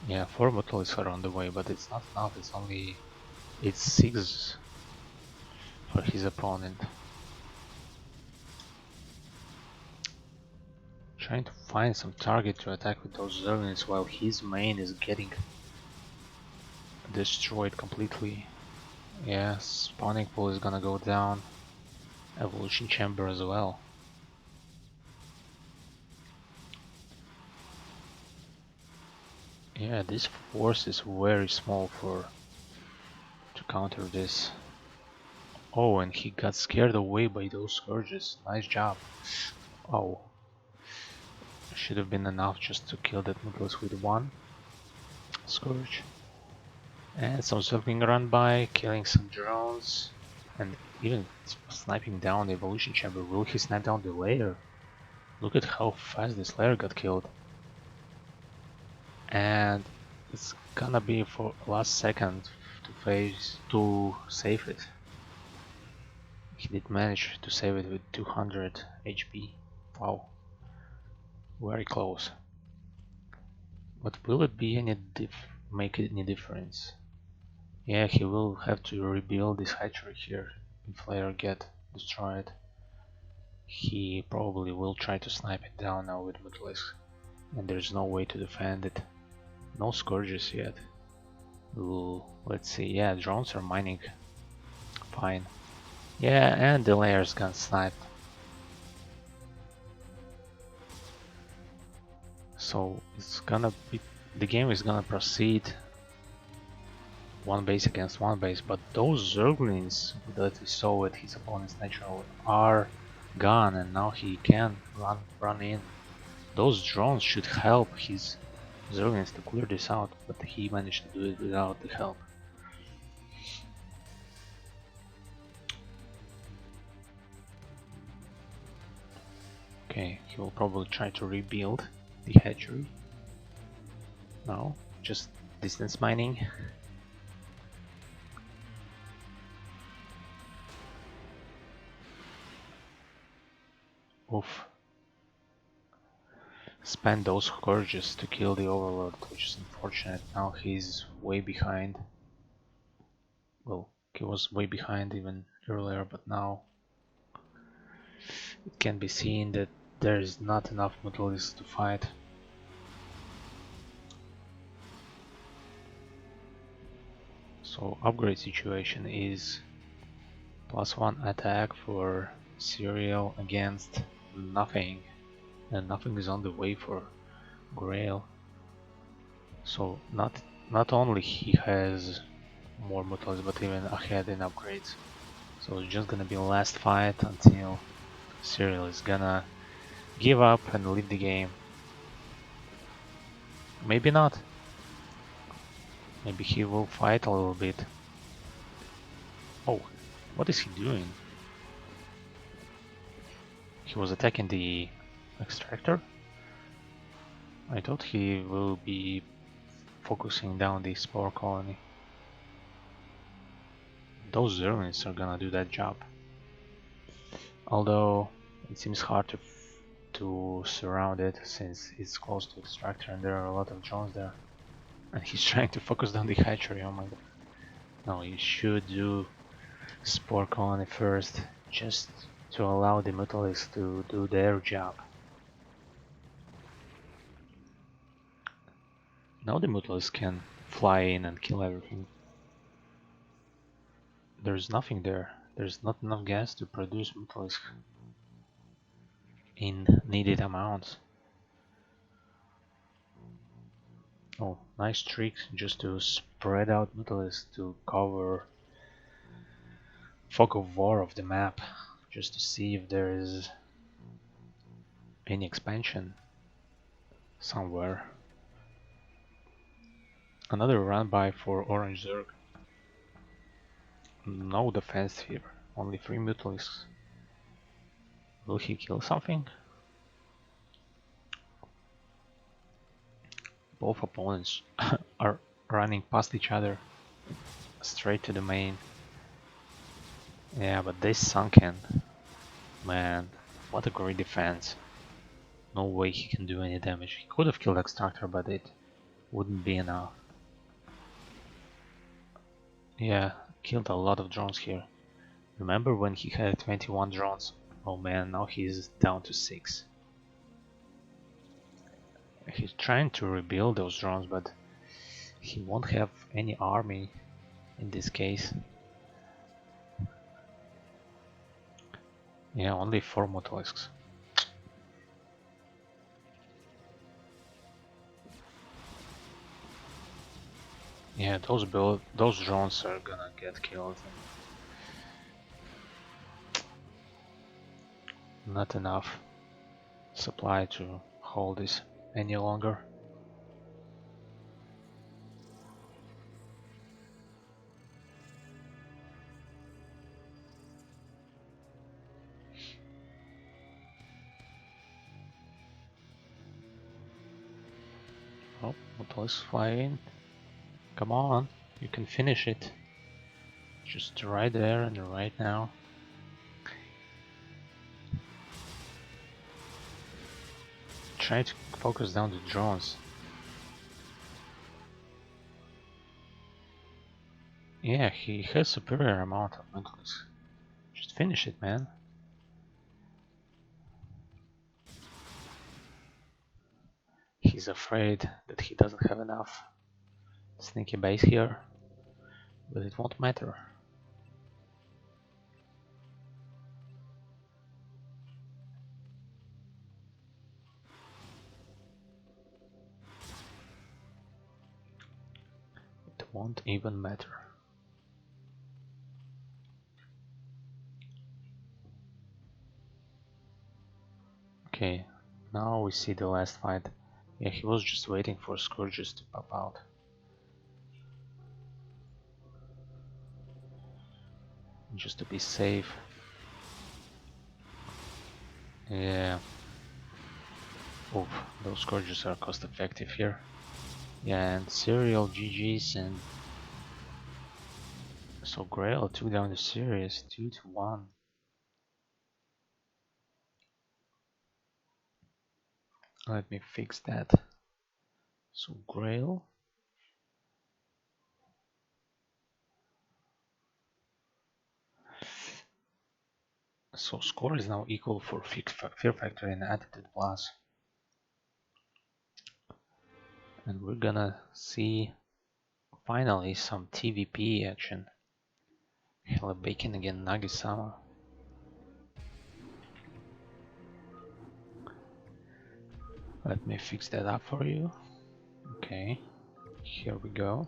Yeah, 4 Mutalisks are on the way, but it's not enough, it's 6 for his opponent. Trying to find some target to attack with those Zerglings while his main is getting destroyed completely. Yeah, spawning pool is gonna go down. Evolution chamber as well. Yeah, this force is very small to counter this. Oh, and he got scared away by those scourges. Nice job. Oh, should have been enough just to kill that Nautilus with one scourge. And some sweeping run by, killing some drones, and even sniping down the evolution chamber. Will he snipe down the layer? Look at how fast this layer got killed. And it's gonna be for last second to save it. He did manage to save it with 200 HP. Wow, very close. But will it be make any difference? Yeah, he will have to rebuild this hatchery here if later get destroyed. He probably will try to snipe it down now with Mutalisk, and there's no way to defend it. No scourges yet. Ooh, let's see. Yeah, drones are mining fine. Yeah, and the layers got sniped. So it's gonna be, the game is gonna proceed one base against one base, but those Zerglings that we saw at his opponent's natural are gone, and now he can run in. Those drones should help his Zerglings to clear this out, but he managed to do it without the help. Okay, he will probably try to rebuild the hatchery. No, just distance mining. Oof. Spend those scourges to kill the overlord, which is unfortunate. Now he's way behind. Well, he was way behind even earlier, but now it can be seen that there is not enough Mutalisks to fight. So upgrade situation is +1 attack for Serial against nothing, and nothing is on the way for Grail. So not only he has more Mutalisks, but even ahead in upgrades. So it's just gonna be last fight until Serial is gonna give up and leave the game. Maybe not. Maybe he will fight a little bit. Oh, what is he doing? He was attacking the extractor? I thought he will be focusing down the spore colony. those Zerlings are gonna do that job. Although it seems hard to surround it since it's close to extractor and there are a lot of drones there. And he's trying to focus down the hatchery, oh my god. No, you should do Spore Colony first, just to allow the Mutalisks to do their job. Now the Mutalisks can fly in and kill everything. There's nothing there. There's not enough gas to produce Mutalisks in needed amounts. Oh, nice trick just to spread out Mutalisks to cover fog of war of the map, just to see if there is any expansion somewhere. Another run by for Orange Zerg. No defense here, only 3 Mutalisks. Will he kill something? Both opponents are running past each other straight to the main. Yeah, but this sunken. Man, what a great defense. No way he can do any damage. He could have killed Extractor, but it wouldn't be enough. Yeah, killed a lot of drones here. Remember when he had 21 drones? Oh man, now he's down to 6. He's trying to rebuild those drones, but he won't have any army in this case. Yeah, only 4 Mutalisks. Yeah, those drones are gonna get killed. Not enough supply to hold this any longer. Oh, Mutalisks fly in. Come on, you can finish it. Just right there and right now. Try to focus down the drones. Yeah, he has superior amount of Mutalisks. Just finish it, man. He's afraid that he doesn't have enough sneaky base here, but it won't matter. It won't even matter. Okay, now we see the last fight. Yeah, he was just waiting for Scourges to pop out. Just to be safe. Yeah. Oof, those Scourges are cost effective here. Yeah, and serial GG's, and so Grail took down the series 2-1. Let me fix that. So Grail. So score is now equal for Fear Factor and Attitude Plus. And we're gonna see finally some TVP action. Hella Bacon against Nagisama. Let me fix that up for you. Okay, here we go.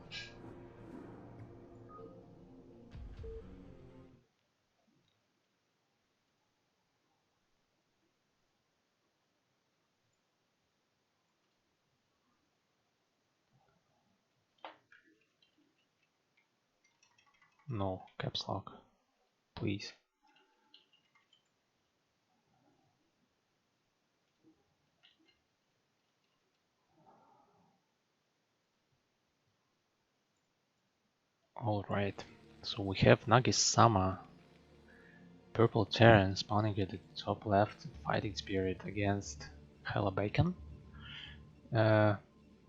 No, caps lock, please. Alright, So we have Nagi-sama, purple Terran spawning at the top left, fighting spirit against Hella Bacon.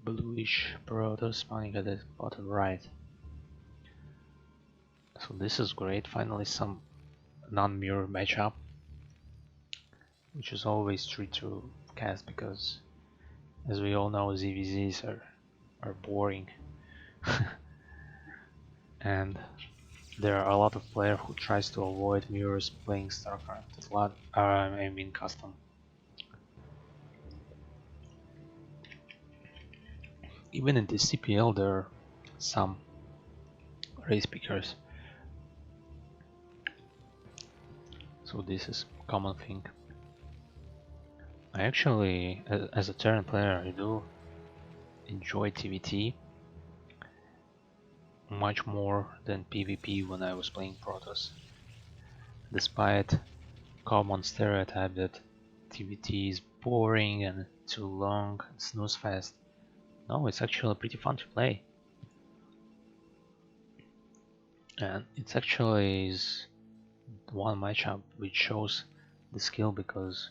Bluish Protoss spawning at the bottom right. So this is great, finally some non-mirror matchup, which is always tricky to cast because, as we all know, ZVZs are boring. And there are a lot of players who tries to avoid mirrors playing StarCraft. I mean custom. Even in the CPL there are some race pickers. So this is a common thing. I actually, as a Terran player, I do enjoy TVT much more than PvP when I was playing Protoss. Despite common stereotype that TVT is boring and too long and snooze fest. No, it's actually pretty fun to play. And it's actually is one matchup which shows the skill, because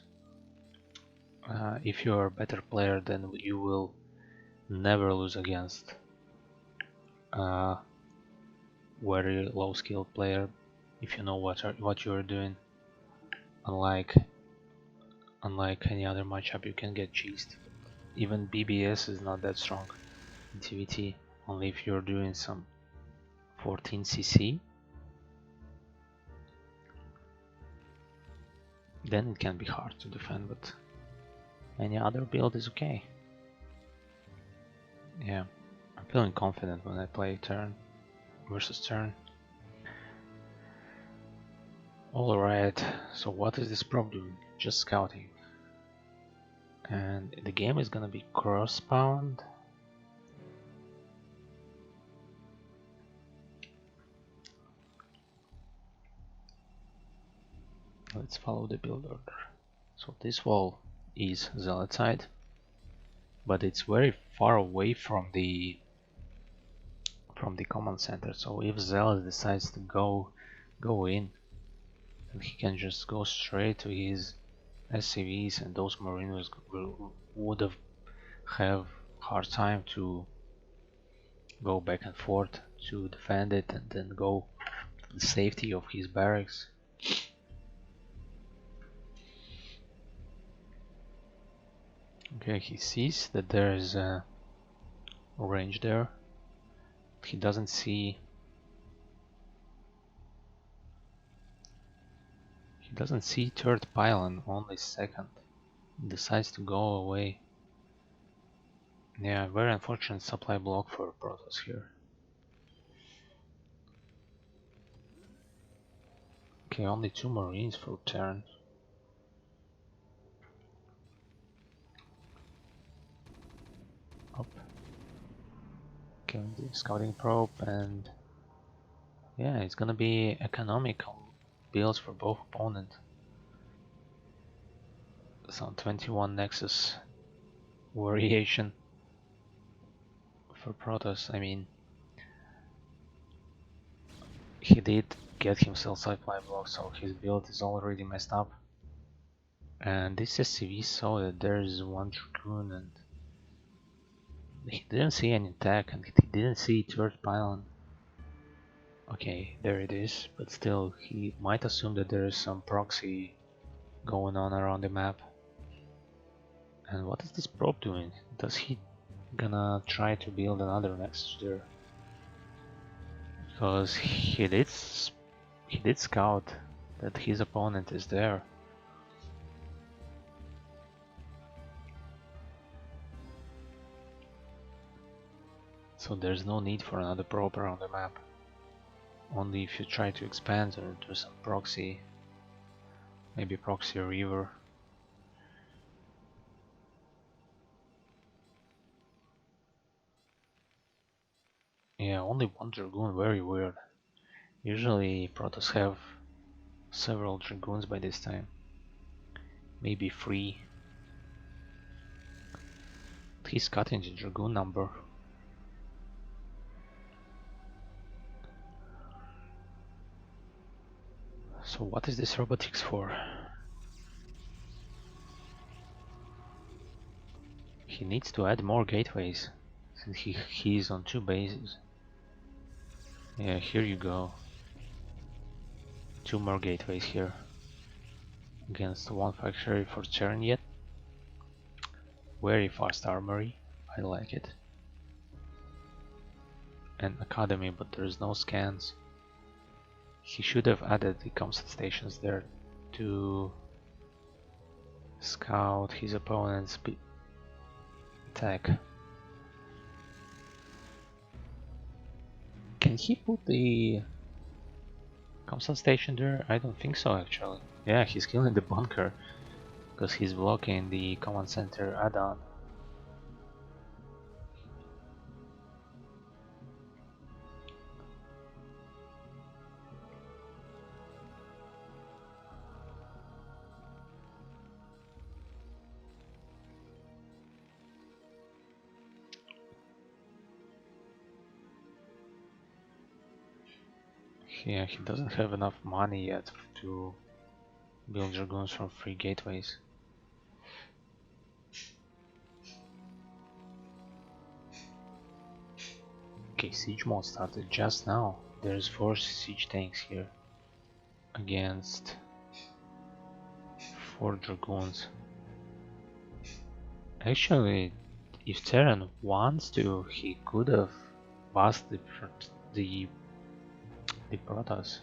if you're a better player, then you will never lose against a very low skilled player if you know what you're doing. Unlike any other matchup, you can get cheesed. Even BBS is not that strong in TVT, only if you're doing some 14cc, then it can be hard to defend, but any other build is okay. Yeah, I'm feeling confident when I play turn versus turn. Alright, so what is this proc doing? Just scouting. And the game is gonna be cross-bound. Let's follow the build order. So this wall is Zealot side, but it's very far away from the command center. So if Zealot decides to go in, then he can just go straight to his SCVs, and those Marines would have hard time to go back and forth to defend it and then go to the safety of his barracks. Okay, he sees that there is a range there. He doesn't see third pylon, only second. He decides to go away. Yeah, very unfortunate supply block for Protoss here. Okay, only 2 Marines for turn. Up. Killing the scouting probe, and yeah, it's gonna be economical builds for both opponents. Some 21 Nexus variation for Protoss. I mean, he did get himself supply block, so his build is already messed up. And this SCV saw that there is one Dragoon, and he didn't see any attack, and he didn't see third pylon. Okay, there it is, but still, he might assume that there is some proxy going on around the map. And what is this probe doing? Does he gonna try to build another Nexus there? Because he did scout that his opponent is there. So there's no need for another probe around the map. Only if you try to expand or do some proxy, maybe proxy a river. Yeah, only one Dragoon, very weird. Usually Protoss have several Dragoons by this time. Maybe 3. He's cutting the Dragoon number. So what is this robotics for? He needs to add more gateways, since he's on 2 bases. Yeah, here you go. 2 more gateways here. Against 1 factory for turn yet. Very fast armory, I like it. And academy, but there's no scans. He should have added the comsat stations there to scout his opponent's attack. Can he put the comsat station there? I don't think so actually. Yeah, he's killing the bunker because he's blocking the command center add-on. Yeah, he doesn't have enough money yet to build dragoons from 3 gateways. Okay, siege mode started just now. There's 4 siege tanks here against 4 dragoons. Actually, if Terran wants to, he could have passed the Protoss,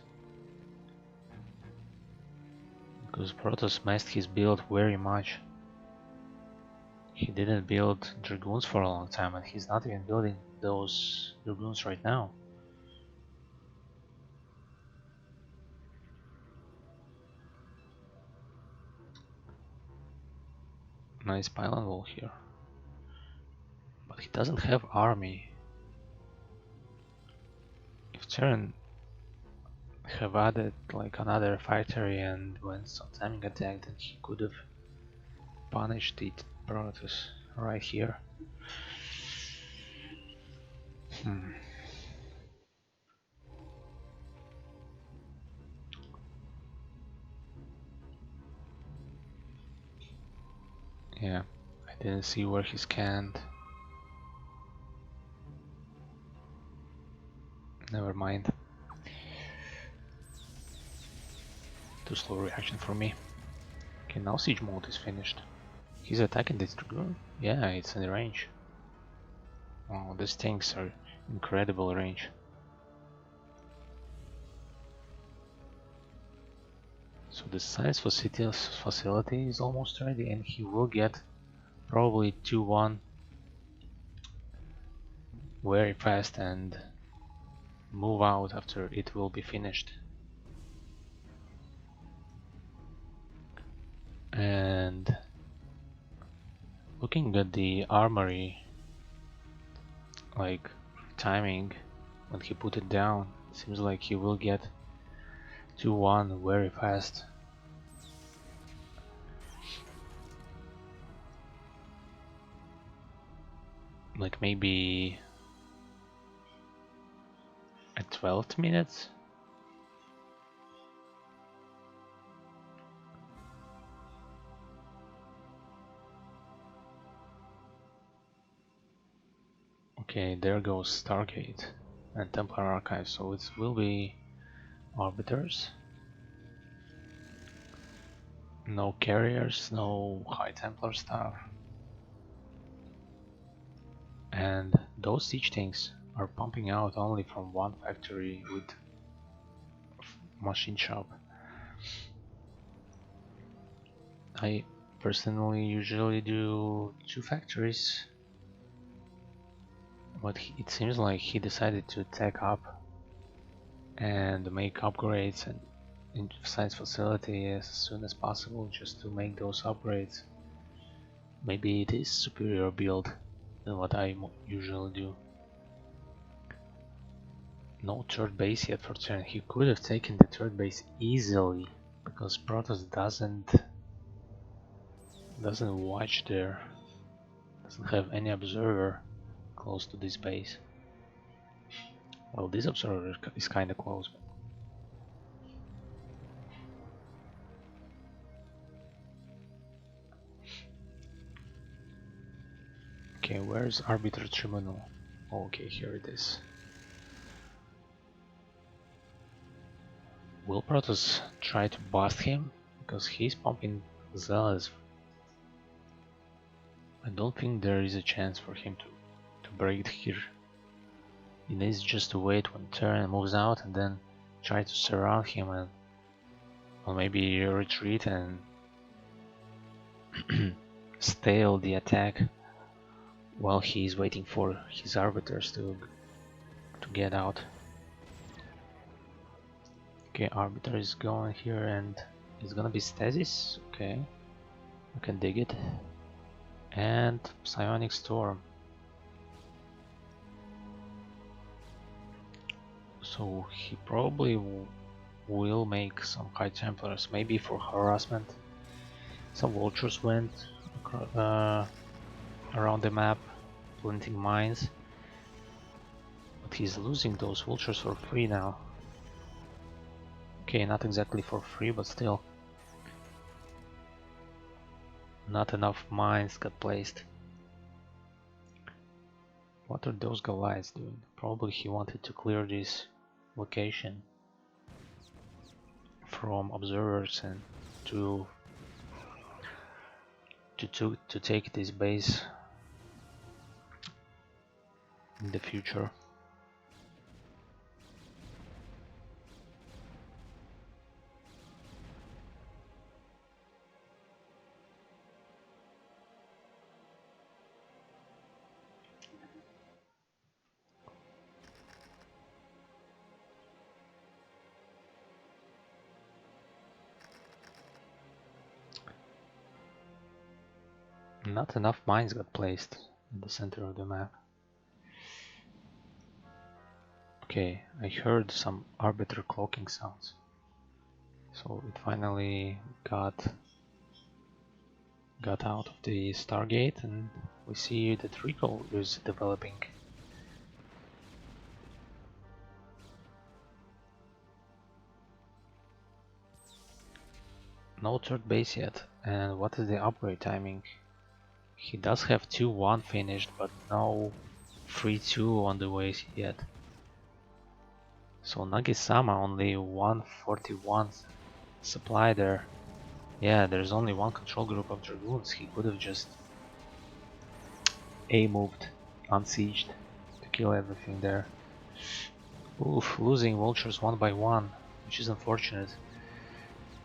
because Protoss messed his build very much. He didn't build dragoons for a long time, and he's not even building those dragoons right now. Nice pylon wall here, but he doesn't have army. If Terran have added like another factory and went some timing attack, then he could have punished the Protoss right here. Yeah, I didn't see where he scanned. Never mind. Too slow reaction for me. Okay, now siege mode is finished. He's attacking this dragoon. Yeah, it's in the range. Oh, these tanks are incredible range. So the science facility is almost ready, and he will get probably 2-1 very fast and move out after it will be finished. And looking at the armory, like timing, when he put it down, it seems like he will get 2-1 very fast. Like maybe at 12th minute. Okay, there goes Stargate and Templar Archive, so it will be Arbiters. No carriers, no High Templar stuff. And those siege tanks are pumping out only from 1 factory with machine shop. I personally usually do 2 factories, but it seems like he decided to tech up and make upgrades and into science facility as soon as possible, just to make those upgrades. Maybe it is superior build than what I usually do. No 3rd base yet for turn. He could have taken the 3rd base easily, because Protoss doesn't watch there, doesn't have any observer close to this base. Well, this observer is kinda close. Where's Arbiter Tribunal? Okay, here it is. Will Protoss try to bust him? Because he's pumping Zealous. I don't think there is a chance for him to break it here. He needs just to wait when Terran moves out and then try to surround him and or maybe retreat and stale the attack while he's waiting for his arbiters to get out. Okay, arbiter is going here and it's gonna be stasis. Okay, I can dig it. And psionic storm. So he probably will make some high templars, maybe for harassment. Some vultures went around the map planting mines, but he's losing those vultures for free now. Okay, not exactly for free, but still. Not enough mines got placed. What are those Goliaths doing? Probably he wanted to clear this location from observers and to take this base in the future. Not enough mines got placed in the center of the map. Okay, I heard some arbiter cloaking sounds. So it finally got out of the Stargate and we see that recall is developing. No third base yet. And what is the upgrade timing? He does have 2-1 finished, but no 3-2 on the way yet. So Nagi-sama only 141 supply there. Yeah, there's only one control group of Dragoons. He could have just A-moved, unsieged to kill everything there. Oof, losing vultures one by one, which is unfortunate.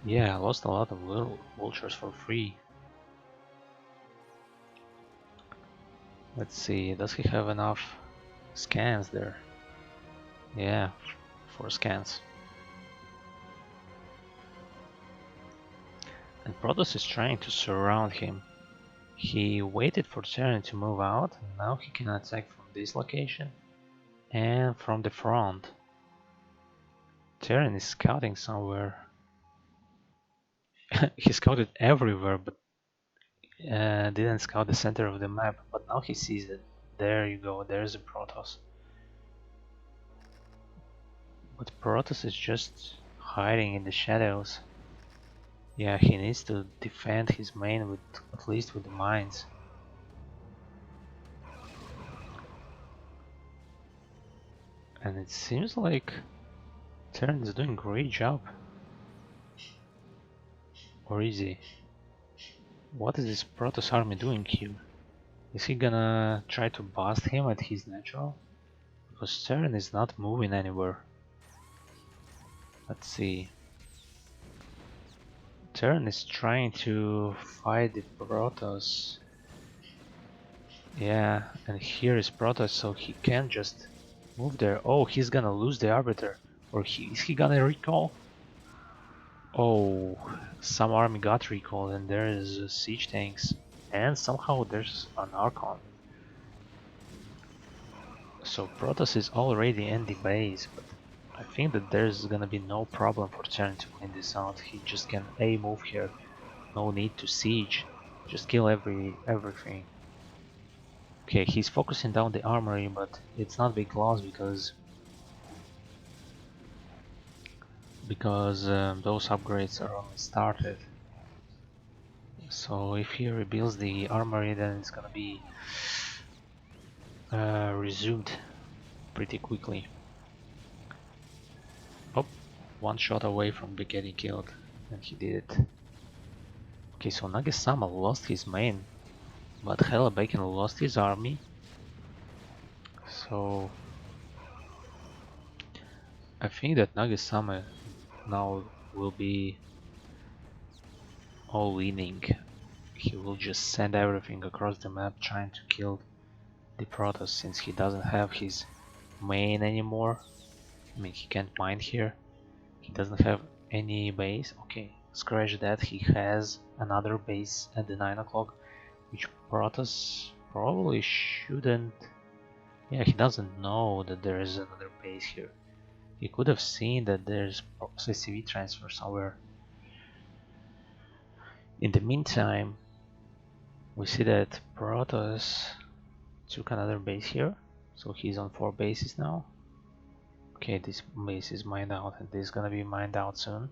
Yeah, I lost a lot of little vultures for free. Let's see, does he have enough scans there? Yeah, 4 scans. And Protoss is trying to surround him. He waited for Terran to move out, and now he can attack from this location and from the front. Terran is scouting somewhere. He scouted everywhere, but didn't scout the center of the map. But now he sees it. There you go, there's a Protoss. But Protoss is just hiding in the shadows. Yeah, he needs to defend his main with at least with the mines. And it seems like Terran is doing a great job. Or is he? What is this Protoss army doing here? Is he gonna try to bust him at his natural? Because Terran is not moving anywhere. Let's see. Terran is trying to fight the Protoss. Yeah, and here is Protoss, so he can't just move there. Oh, he's gonna lose the Arbiter. Or is he gonna recall? Oh, some army got recalled and there is siege tanks. And somehow there's an Archon. So Protoss is already in the base, but I think that there's gonna be no problem for Terran to clean this out. He just can A move here. No need to siege. Just kill everything. Okay, he's focusing down the armory, but it's not big loss because those upgrades are only started. So if he rebuilds the armory, then it's gonna be resumed pretty quickly. Oh, one shot away from getting killed, and he did it. Okay, so Nagasama lost his main, but Bacon lost his army. So I think that Nagasama now will be all winning. He will just send everything across the map trying to kill the Protoss since he doesn't have his main anymore. I mean, he can't mine here. He doesn't have any base. Okay, scratch that. He has another base at the 9 o'clock, which Protoss probably shouldn't. Yeah, he doesn't know that there is another base here. He could have seen that there's CCV transfer somewhere. In the meantime, we see that Protoss took another base here, so he's on 4 bases now. Okay, this base is mined out, and this is gonna be mined out soon.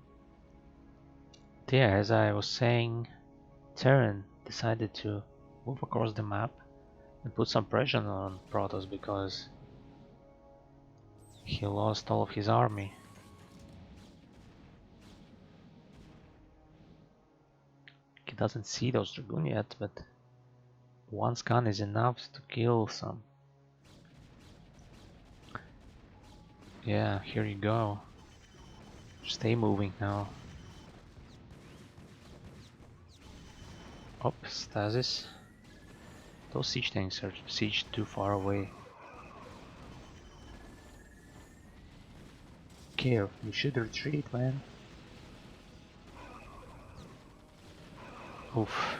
Yeah, as I was saying, Terran decided to move across the map and put some pressure on Protoss because he lost all of his army. He doesn't see those Dragoon yet, but one scan is enough to kill some. Yeah, here you go. Stay moving now. Oh, stasis. Those siege tanks are siege too far away. Care, you should retreat, man. Oof.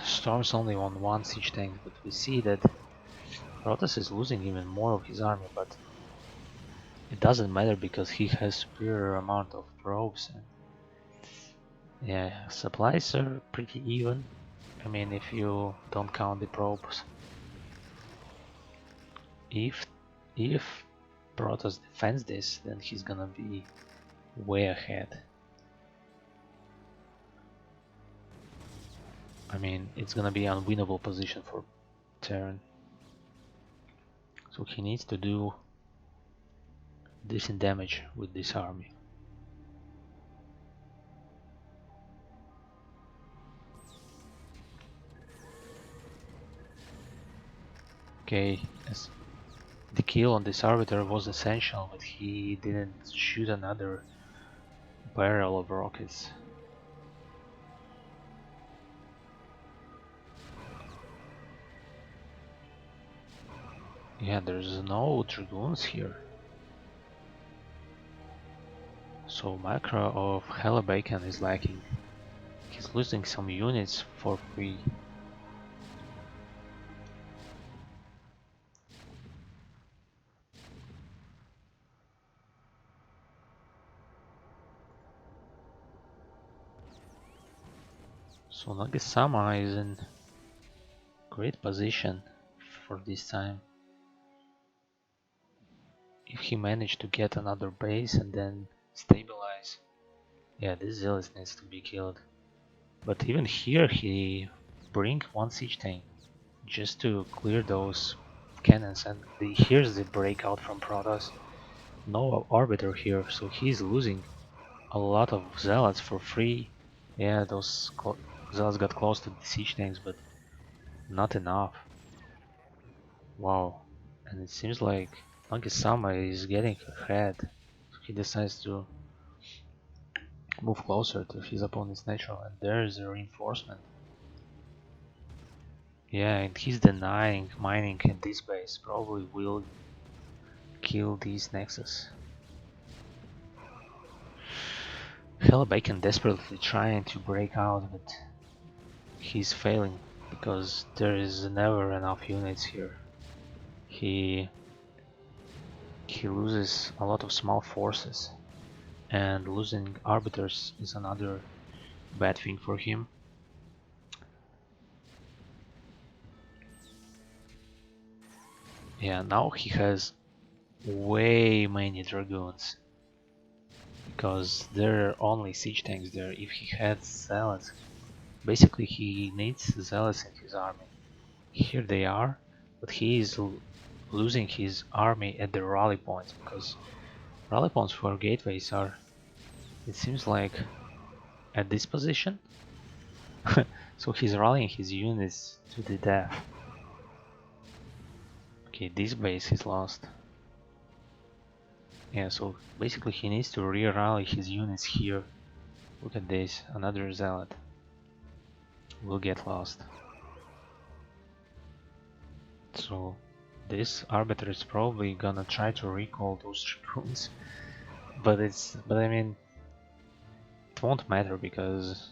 Storm's only on one siege tank, but we see that Protoss is losing even more of his army, but it doesn't matter because he has superior amount of probes and yeah, supplies are pretty even. I mean, if you don't count the probes. If Protoss defends this, then he's gonna be way ahead. I mean, it's gonna be an unwinnable position for Terran. So he needs to do decent damage with this army. Okay, yes. The kill on this arbiter was essential, but he didn't shoot another barrel of rockets. Yeah, there's no Dragoons here. So macro of Hellebacon is lacking. He's losing some units for free. So Nagasama is in great position for this time. If he managed to get another base and then stabilize. Yeah, this Zealous needs to be killed. But even here he bring one siege tank just to clear those cannons, and here's the breakout from Protoss. No Arbiter here, so he's losing a lot of Zealots for free. Yeah, those Zealots got close to the siege tanks, but not enough. Wow, and it seems like Nagasama is getting ahead. He decides to move closer to his opponent's natural, and there's a reinforcement. Yeah, and he's denying mining in this base. Probably will kill these nexus. Hellbacon desperately trying to break out, but he's failing because there is never enough units here. He loses a lot of small forces, and losing arbiters is another bad thing for him. Yeah, now he has way many dragoons because there are only siege tanks there. If he had zealots, basically he needs zealots in his army. Here they are, but he is losing his army at the rally points, because rally points for gateways are, it seems like, at this position. So he's rallying his units to the death. Okay, this base is lost. Yeah, so basically he needs to re-rally his units here. Look at this, another zealot will get lost. So this arbiter is probably gonna try to recall those dragoons, but I mean, it won't matter because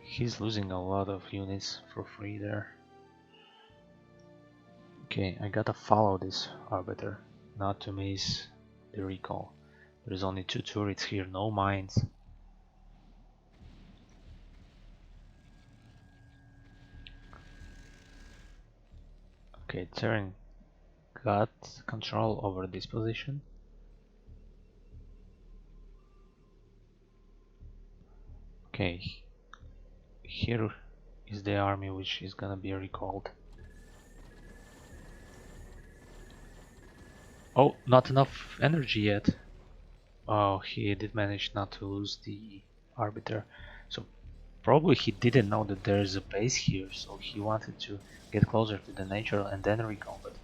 he's losing a lot of units for free there. Okay, I gotta follow this arbiter, not to miss the recall. There's only 2 turrets here, no mines. Okay, Terran got control over this position. Okay, here is the army which is gonna be recalled. Oh, not enough energy yet. Oh, he did manage not to lose the arbiter. So probably he didn't know that there is a base here, so he wanted to get closer to the natural and then recall, but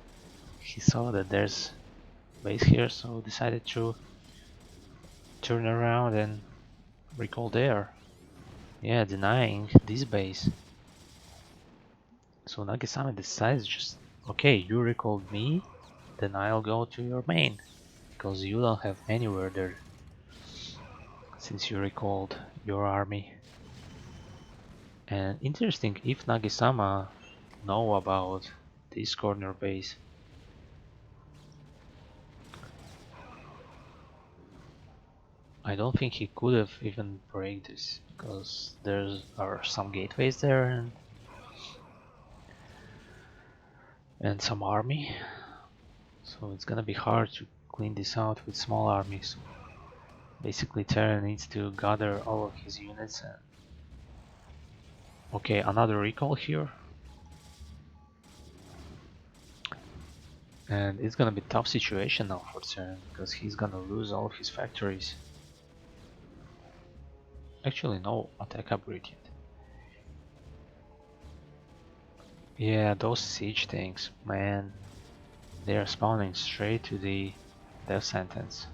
he saw that there's base here, so decided to turn around and recall there. Yeah, denying this base. So Nagisama decides just, okay, you recalled me, then I'll go to your main, because you don't have anywhere there, since you recalled your army. And interesting, if Nagisama know about this corner base. I don't think he could have even break this, because there are some gateways there and some army. So it's gonna be hard to clean this out with small armies. Basically Terra needs to gather all of his units and... Okay, another recall here. And it's gonna be a tough situation now for Terran, because he's gonna lose all of his factories. Actually no attack upgrade yet. Yeah, those siege tanks, man, they are spawning straight to the death sentence.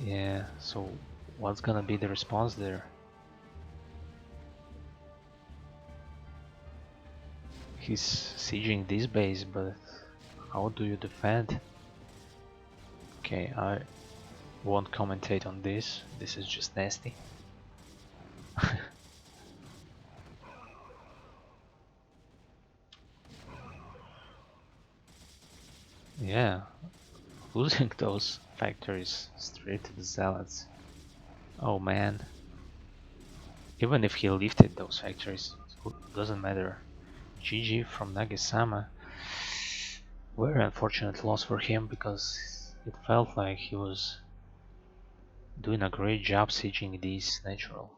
Yeah, so what's gonna be the response there? He's sieging this base, but how do you defend? Okay, I won't commentate on this. This is just nasty. Yeah, losing those factories straight to the zealots. Oh man. Even if he lifted those factories, it doesn't matter. GG from Nagisama. Very unfortunate loss for him, because it felt like he was doing a great job sieging these natural.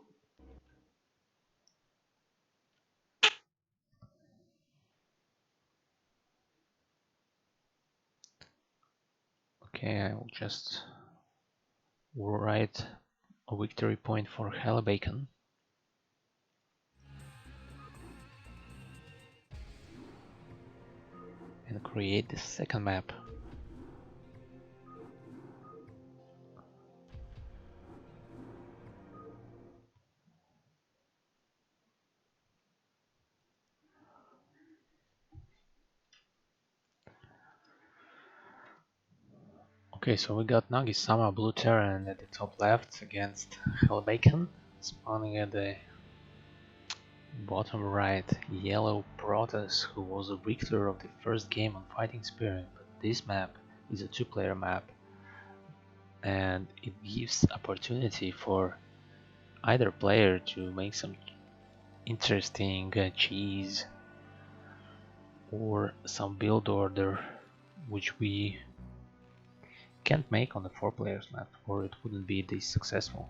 Okay, I will just write a victory point for Hellebaken. And create the second map. Okay, so we got Nagisama Blue Terran at the top left against Hellebaken, spawning at the bottom right Yellow Protoss, who was the victor of the first game on Fighting Spirit. But this map is a 2-player map, and it gives opportunity for either player to make some interesting cheese or some build order which we can't make on the 4 players map, or it wouldn't be this successful.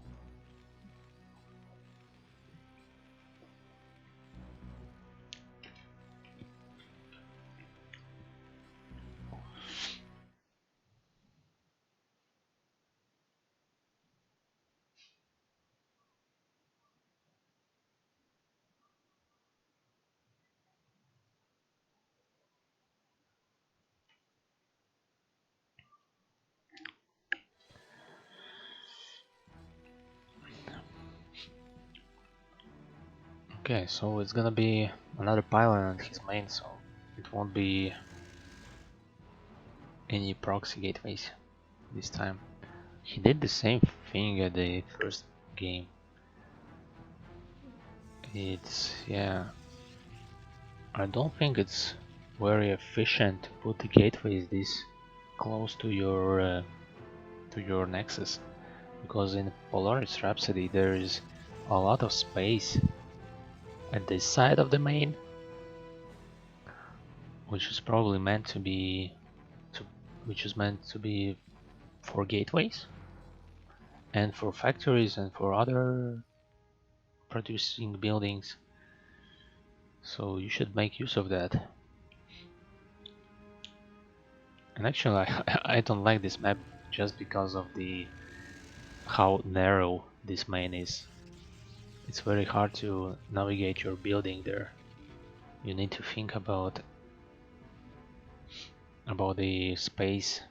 Okay, so it's gonna be another pylon on his main, so it won't be any proxy gateways this time. He did the same thing at the first game. Yeah, I don't think it's very efficient to put the gateways this close to your nexus, because in Polaris Rhapsody there is a lot of space at the side of the main, which is probably meant to be for gateways and for factories and for other producing buildings. So you should make use of that. And actually, I don't like this map just because of how narrow this main is. It's very hard to navigate your building there. You need to think about the space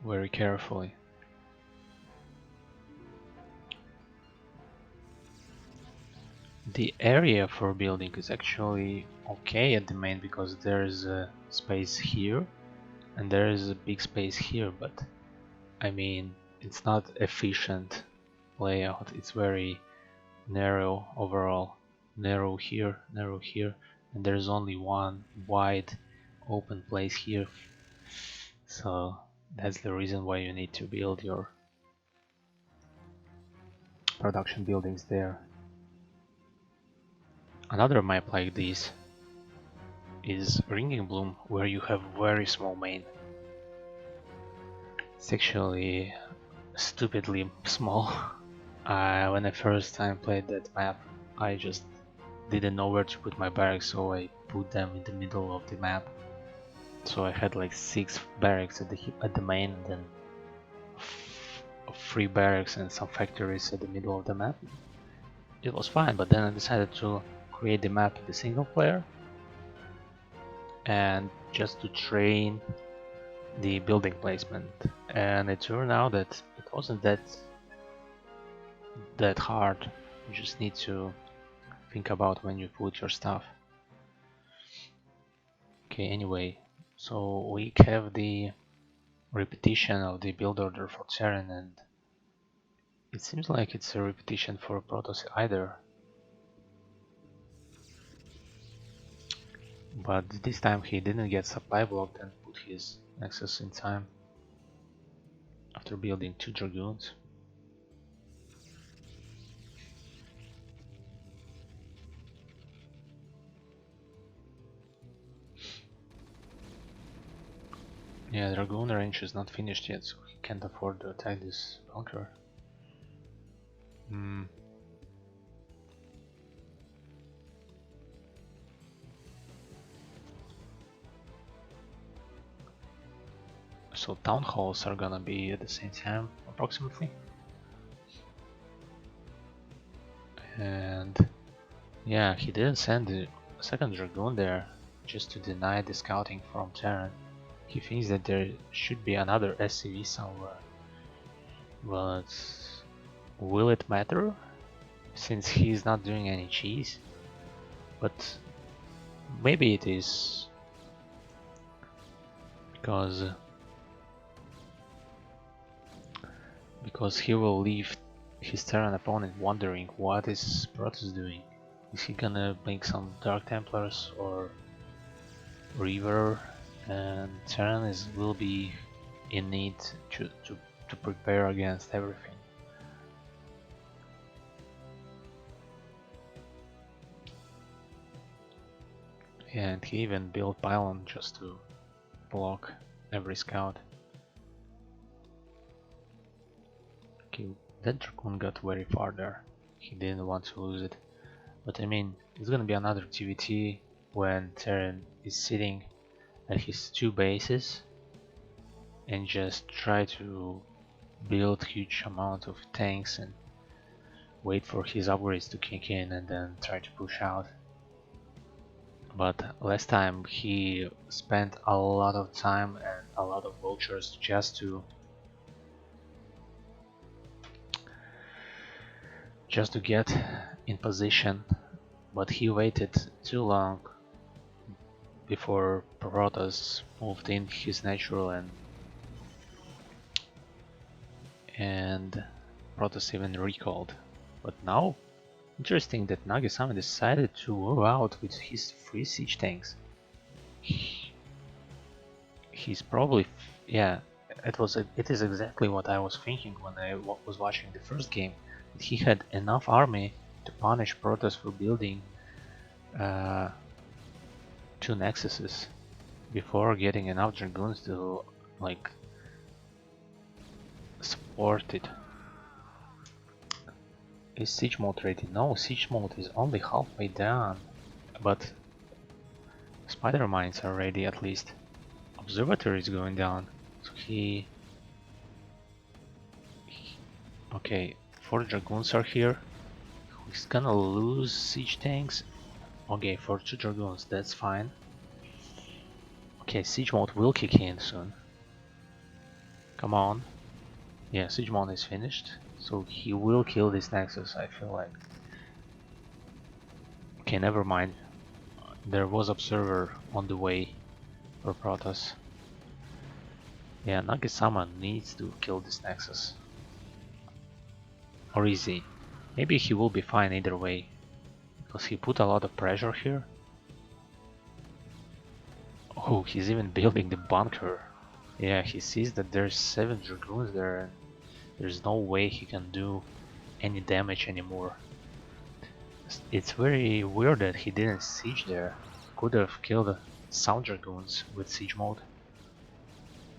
very carefully. The area for building is actually okay at the main, because there is a space here and there is a big space here, but I mean, it's not efficient layout. It's very narrow overall. Narrow here, and there's only one wide open place here. So that's the reason why you need to build your production buildings there. Another map like this is Ringing Bloom, where you have very small main. It's actually stupidly small. When I first time played that map, I just didn't know where to put my barracks, so I put them in the middle of the map. So I had like 6 barracks at the main, and then 3 barracks and some factories at the middle of the map. It was fine, but then I decided to create the map in the single player, and just to train the building placement. And it turned out that it wasn't that hard. You just need to think about when you put your stuff. Okay, anyway, so we have the repetition of the build order for Terran, and it seems like it's a repetition for Protoss either. But this time he didn't get supply blocked and put his Nexus in time after building 2 Dragoons. Yeah, Dragoon range is not finished yet, so he can't afford to attack this bunker. So town halls are gonna be at the same time, approximately. And yeah, he didn't send the second Dragoon there just to deny the scouting from Terran. He thinks that there should be another SCV somewhere. But will it matter? Since he's not doing any cheese? But maybe it is, because he will leave his Terran opponent wondering what is Protoss doing. Is he gonna make some Dark Templars or Reaver, and Terran will be in need to prepare against everything. Yeah, and he even built pylon just to block every scout. Okay, that Dragoon got very far there. He didn't want to lose it. But I mean, it's gonna be another TVT when Terran is sitting at his 2 bases and just try to build huge amount of tanks and wait for his upgrades to kick in and then try to push out. But last time he spent a lot of time and a lot of vultures just to get in position, but he waited too long before Protoss moved in his natural, and Protoss even recalled. But now, interesting that Nagi-sama decided to move out with his 3 siege tanks. He's probably, yeah, it is exactly what I was thinking when I was watching the first game. That he had enough army to punish Protoss for building 2 Nexuses before getting enough Dragoons to like support it. Is siege mode ready? No, siege mode is only halfway done, but spider mines are ready at least. Observatory is going down, so okay, 4 Dragoons are here. He's gonna lose siege tanks. Okay, for 2 Dragoons, that's fine. Okay, siege mode will kick in soon. Come on. Yeah, siege mode is finished, so he will kill this Nexus, I feel like. Okay, never mind. There was observer on the way for Protoss. Yeah, Nagi-sama needs to kill this Nexus. Or is he? Maybe he will be fine either way, because he put a lot of pressure here. Oh, he's even building the bunker. Yeah, he sees that there's 7 Dragoons there and there's no way he can do any damage anymore. It's very weird that he didn't siege there. Could have killed some Dragoons with siege mode.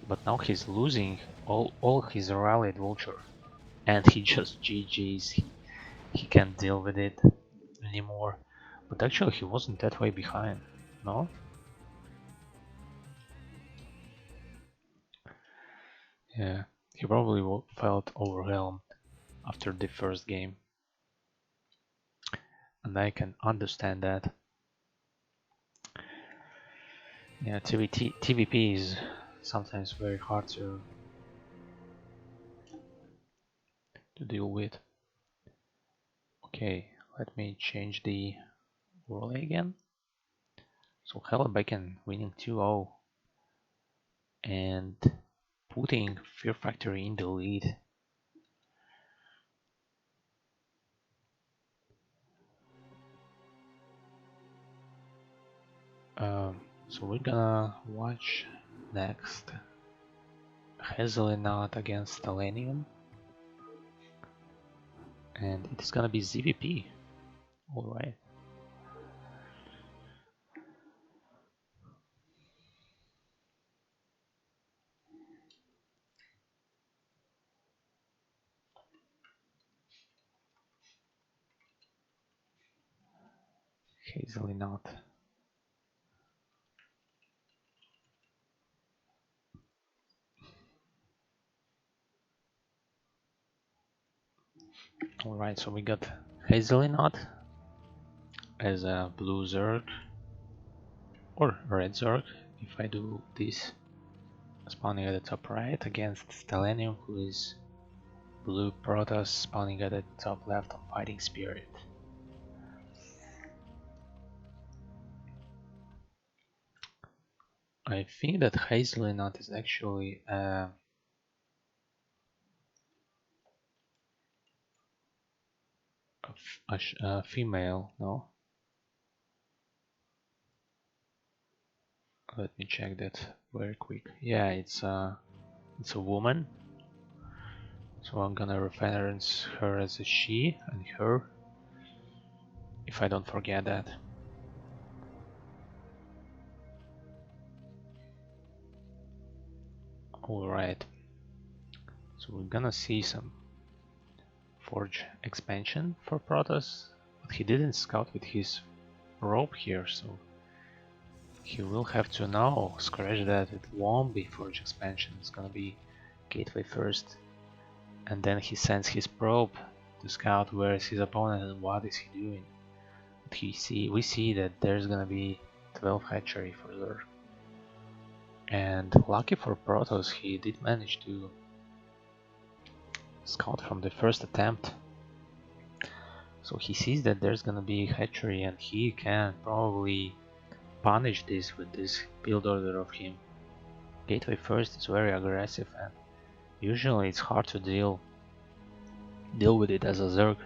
But now he's losing all his rallied vulture. And he just GG's. He can't deal with it anymore. But actually he wasn't that way behind, no? Yeah, he probably felt overwhelmed after the first game. And I can understand that. Yeah, TVP is sometimes very hard to deal with. Okay, let me change the role again. So Hellebecken winning 2-0 and putting Fear Factory in the lead. So we're gonna watch next Hazelinot against Stalanium, and it is gonna be ZVP. Alright. Hazelinot. Alright, so we got Hazelinot as a blue Zerg or red Zerg if I do this, spawning at the top right against Stalanium, who is blue Protoss spawning at the top left on Fighting Spirit. I think that Hazelinot is actually a female, no? Let me check that very quick. Yeah, it's a woman. So I'm gonna reference her as a she and her, if I don't forget that. Alright, so we're gonna see some Forge expansion for Protoss, but he didn't scout with his rope here, so he will have to now scratch that. It won't be Forge expansion, it's gonna be Gateway first, and then he sends his probe to scout where is his opponent and what is he doing. But we see that there's gonna be 12 hatchery for Zerg. And lucky for Protoss, he did manage to scout from the first attempt. So he sees that there's gonna be hatchery and he can probably punish this with this build order of him. Gateway first is very aggressive and usually it's hard to deal with it as a Zerg.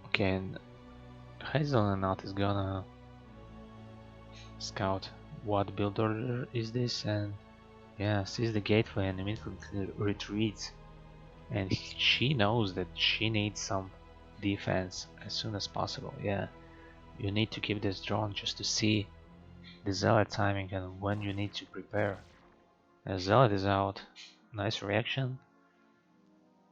Okay, and Hazelnut is gonna scout what build order is this, and yeah, sees the gateway and immediately retreats. And she knows that she needs some defense as soon as possible. Yeah, you need to keep this drone just to see the zealot timing and when you need to prepare. The zealot is out. Nice reaction.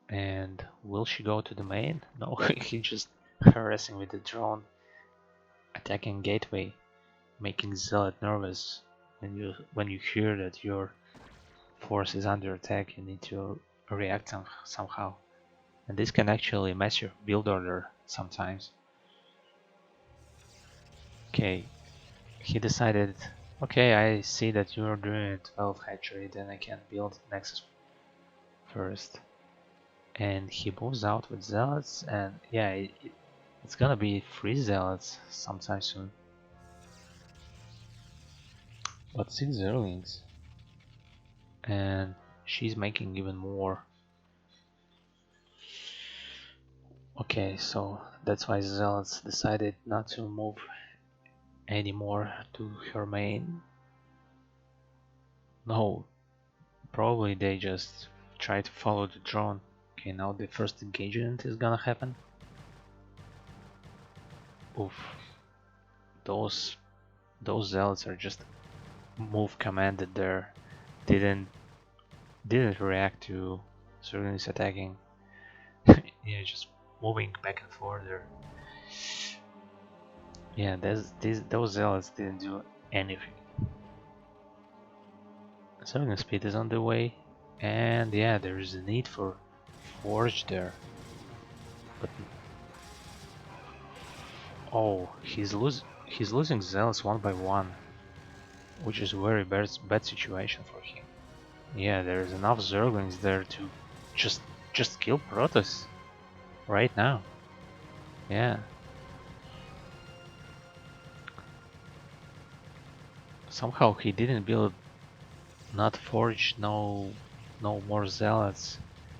And will she go to the main? No, he just harassing with the drone, attacking gateway, making zealot nervous. When you hear that your force is under attack, you need to react somehow. And this can actually mess your build order sometimes. Okay, he decided, okay, I see that you're doing 12 hatchery, then I can build Nexus first. And he moves out with zealots, and yeah, it's gonna be 3 zealots sometime soon. But 6 zerlings. And she's making even more. Okay, so that's why zealots decided not to move anymore to her main. No, probably they just try to follow the drone. Okay, now the first engagement is gonna happen. Oof. Those zealots are just move commanded there. Didn't react to Zerglings attacking. Yeah, just moving back and forth there. Yeah, those zealots didn't do anything. Zergling speed is on the way, and yeah, there is a need for Forge there. But oh, he's losing zealots one by one, which is a very bad situation for him. Yeah, there's enough Zerglings there to just kill Protoss right now. Yeah. Somehow he didn't build, not Forge, no more zealots,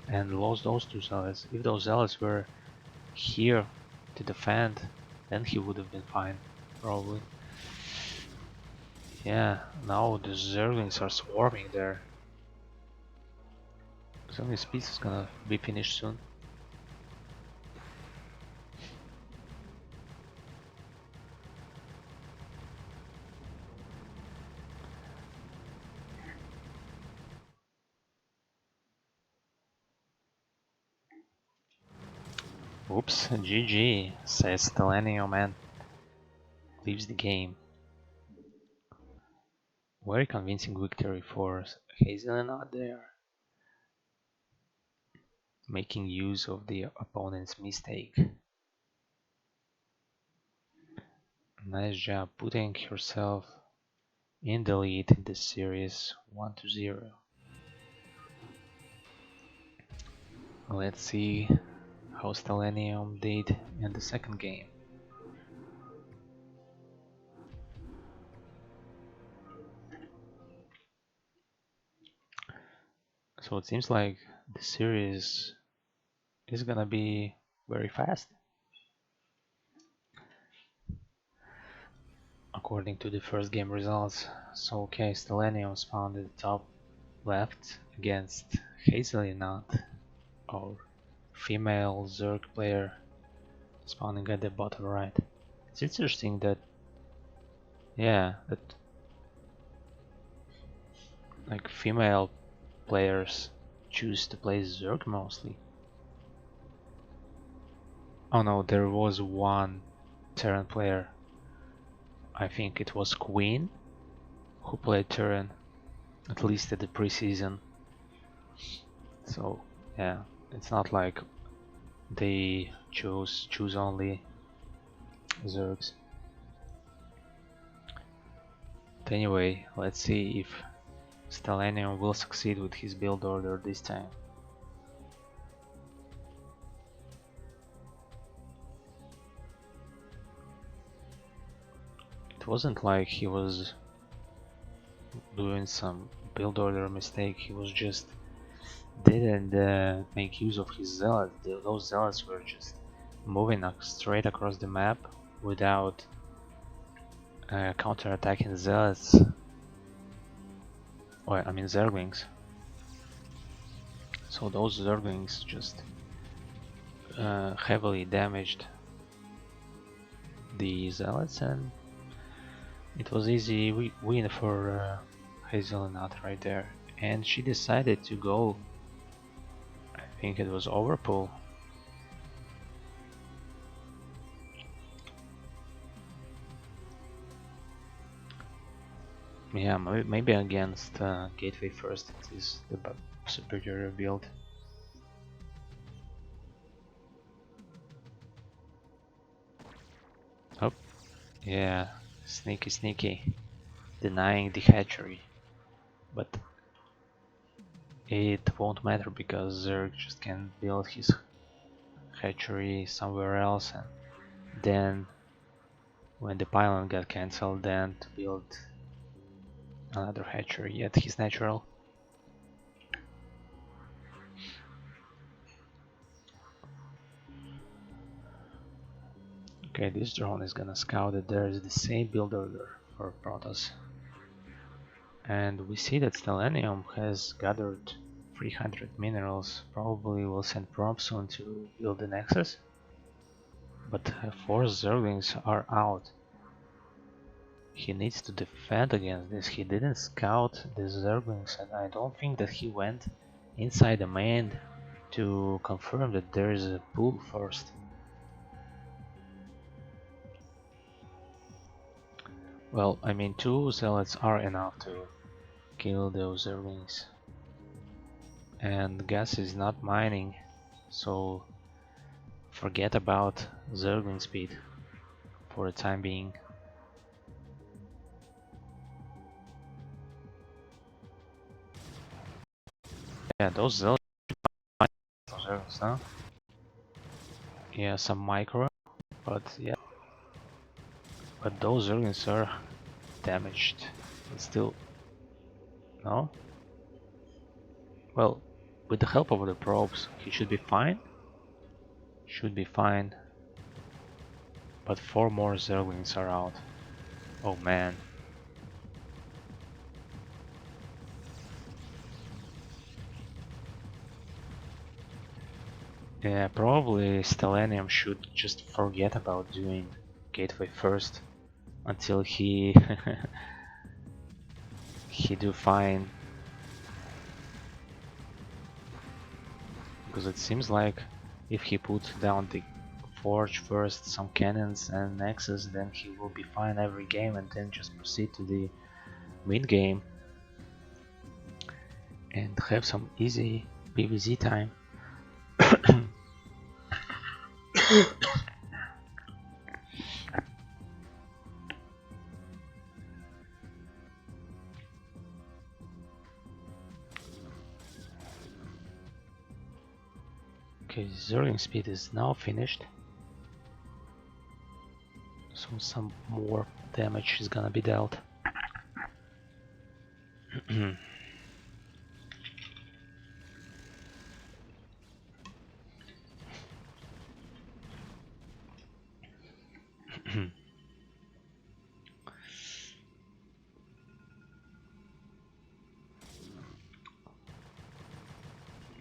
and lost those 2 zealots. If those zealots were here to defend, then he would have been fine, probably. Yeah, now the Zerglings are swarming there. Zergling speed is gonna be finished soon. Oops, GG, says Telenio man. Leaves the game. Very convincing victory for Hazelnut there. Making use of the opponent's mistake. Nice job putting herself in the lead in this series 1-0. Let's see how Stellenium did in the second game. So it seems like the series is gonna be very fast. According to the first game results. So okay, Stellenium spawned at the top left against Hazelnut, or female Zerg player spawning at the bottom right. It's interesting that Yeah, that like female players choose to play Zerg mostly. Oh no, there was one Terran player. I think it was Queen who played Terran, at least at the preseason. So yeah, it's not like they choose only Zergs. But anyway, let's see if Stellanium will succeed with his build order this time. It wasn't like he was doing some build order mistake, he was just didn't make use of his zealots. Those zealots were just moving straight across the map without counter-attacking zealots. Or I mean Zerglings. So those Zerglings just heavily damaged the zealots, and it was easy win for Hazelnut right there. And she decided to go, I think it was Overpool. Yeah, maybe against Gateway first it is the superior build. Oh, yeah, sneaky, denying the hatchery. But it won't matter because Zerg just can build his hatchery somewhere else, and then when the pylon got cancelled, then to build another hatchery at his natural. Okay, this drone is gonna scout that there is the same build order for Protoss. And we see that Stellanium has gathered 300 minerals, probably will send probe soon to build the Nexus. But 4 Zerglings are out. He needs to defend against this. He didn't scout the Zerglings, and I don't think that he went inside the main to confirm that there is a pool first. Well, I mean 2 zealots are enough to kill those Zerglings. And gas is not mining, so forget about Zergling speed for the time being. Yeah, those Zerglings, huh? Yeah, some micro, but yeah, but those Zerglings are damaged. But still, no? Well, with the help of the probes, he should be fine. Should be fine. But 4 more Zerglings are out. Oh man. Yeah, probably Stellanium should just forget about doing Gateway first until he he do fine, because it seems like if he put down the forge first, some cannons and nexus, then he will be fine every game and then just proceed to the mid game and have some easy PvZ time. Okay, Zerling speed is now finished, so some more damage is gonna be dealt.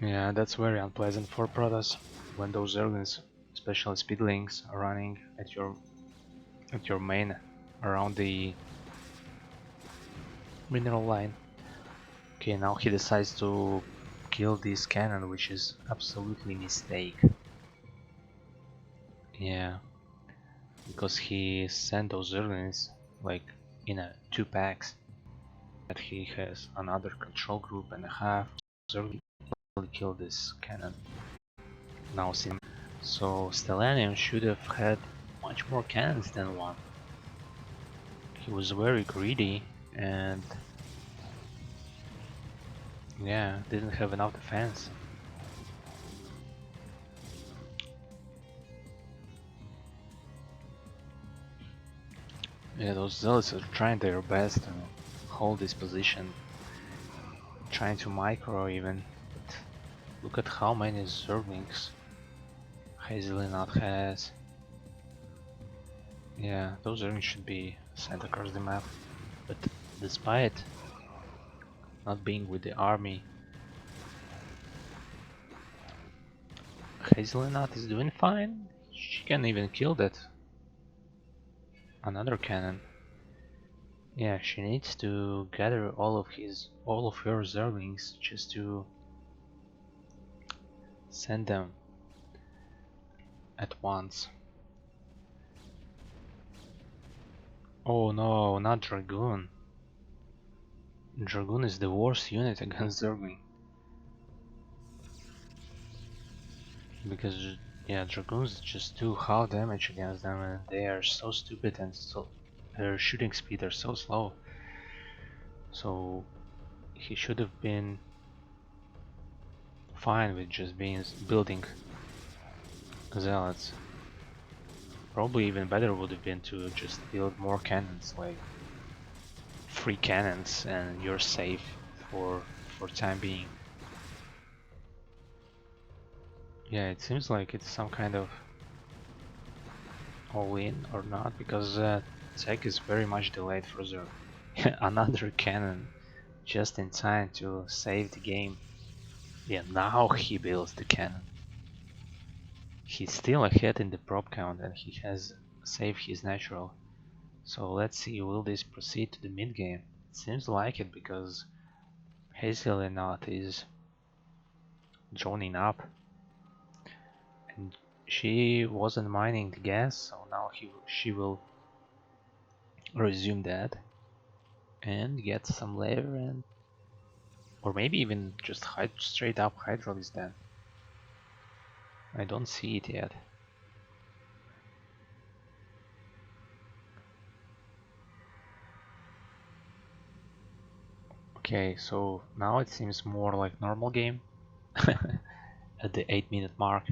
Yeah, that's very unpleasant for Protoss when those Zerglings, especially speedlings, are running at your main around the mineral line. Okay, now he decides to kill this cannon, which is absolutely mistake. Yeah, because he sent those Zerglings like in a 2 packs. That he has another control group and a half. Zergling will kill this cannon. Now so Stellanium should have had much more cannons than one. He was very greedy and yeah, didn't have enough defense. Yeah, those zealots are trying their best to hold this position, trying to micro even. But look at how many Zerglings Hazelinot has. Yeah, those Zerglings should be sent across the map. But despite not being with the army, Hazelinot is doing fine. She can even kill that another cannon. Yeah, she needs to gather all of her Zerglings just to send them at once. Oh no, not Dragoon. Dragoon is the worst unit against Zergling. Because yeah, Dragoons just do half damage against them and they are so stupid and so their shooting speed are so slow. So he should have been fine with just building zealots. Probably even better would have been to just build more cannons, like 3 cannons, and you're safe for time being. Yeah, it seems like it's some kind of all-in or not, because tech is very much delayed for Zerg. Another cannon just in time to save the game. Yeah, now he builds the cannon. He's still ahead in the prop count and he has saved his natural. So let's see, will this proceed to the mid game? It seems like it because Hazelinot is droning up and she wasn't mining the gas, so now she will resume that and get some layer and or maybe even just straight up Hydrolis then. I don't see it yet. Okay, so now it seems more like normal game at the 8-minute mark.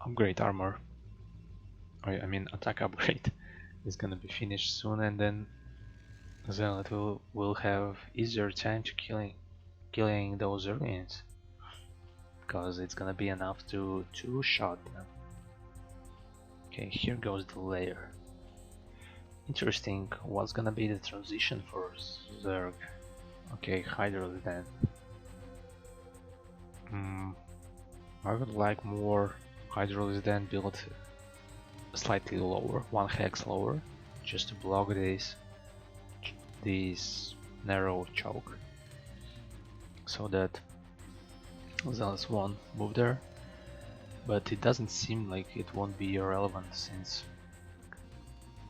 Upgrade armor. I mean attack upgrade is gonna be finished soon, and then Zealot will have easier time to killing those aliens, because it's gonna be enough to two-shot them. Okay, here goes the layer. Interesting, what's gonna be the transition for Zerg? Okay, Hydro then. I would like more Hydrolis then built slightly lower, 1 hex lower, just to block this narrow choke, so that Zealous won't move there. But it doesn't seem like it won't be irrelevant since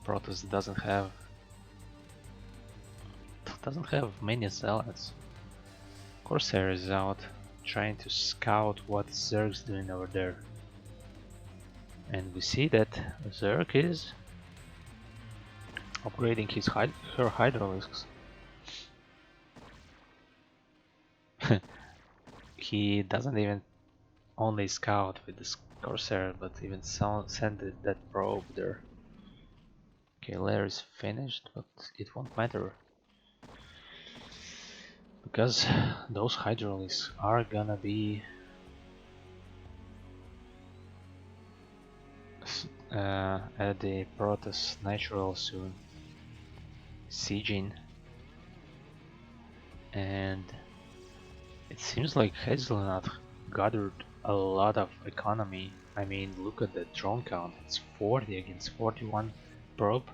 Protoss doesn't have many Zealots. Corsair is out trying to scout what Zerg's doing over there. And we see that Zerg is upgrading her Hydralisks. He doesn't even only scout with the Corsair, but even send that probe there. Okay, layer is finished, but it won't matter. Because those Hydralisks are gonna be at the Protoss natural soon, sieging, and it seems like Hazelnut gathered a lot of economy. I mean, look at the drone count. It's 40 against 41 probe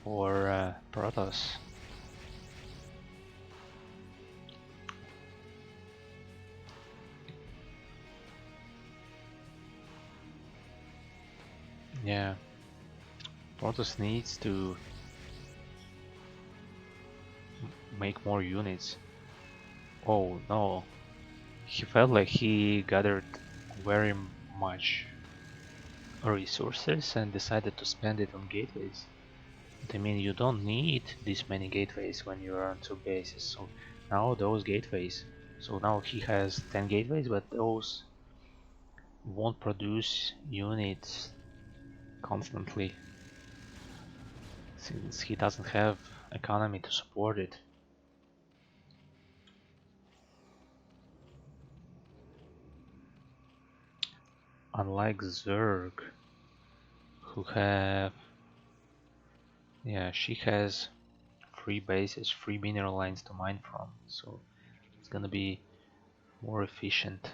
for Protoss. Yeah, Protoss needs to make more units. Oh no, he felt like he gathered very much resources and decided to spend it on gateways. But I mean, you don't need this many gateways when you are on 2 bases. So now those gateways. So now he has 10 gateways, but those won't produce units constantly since he doesn't have economy to support it. Unlike Zerg, who have, yeah, she has 3 bases, 3 mineral lines to mine from, so it's gonna be more efficient.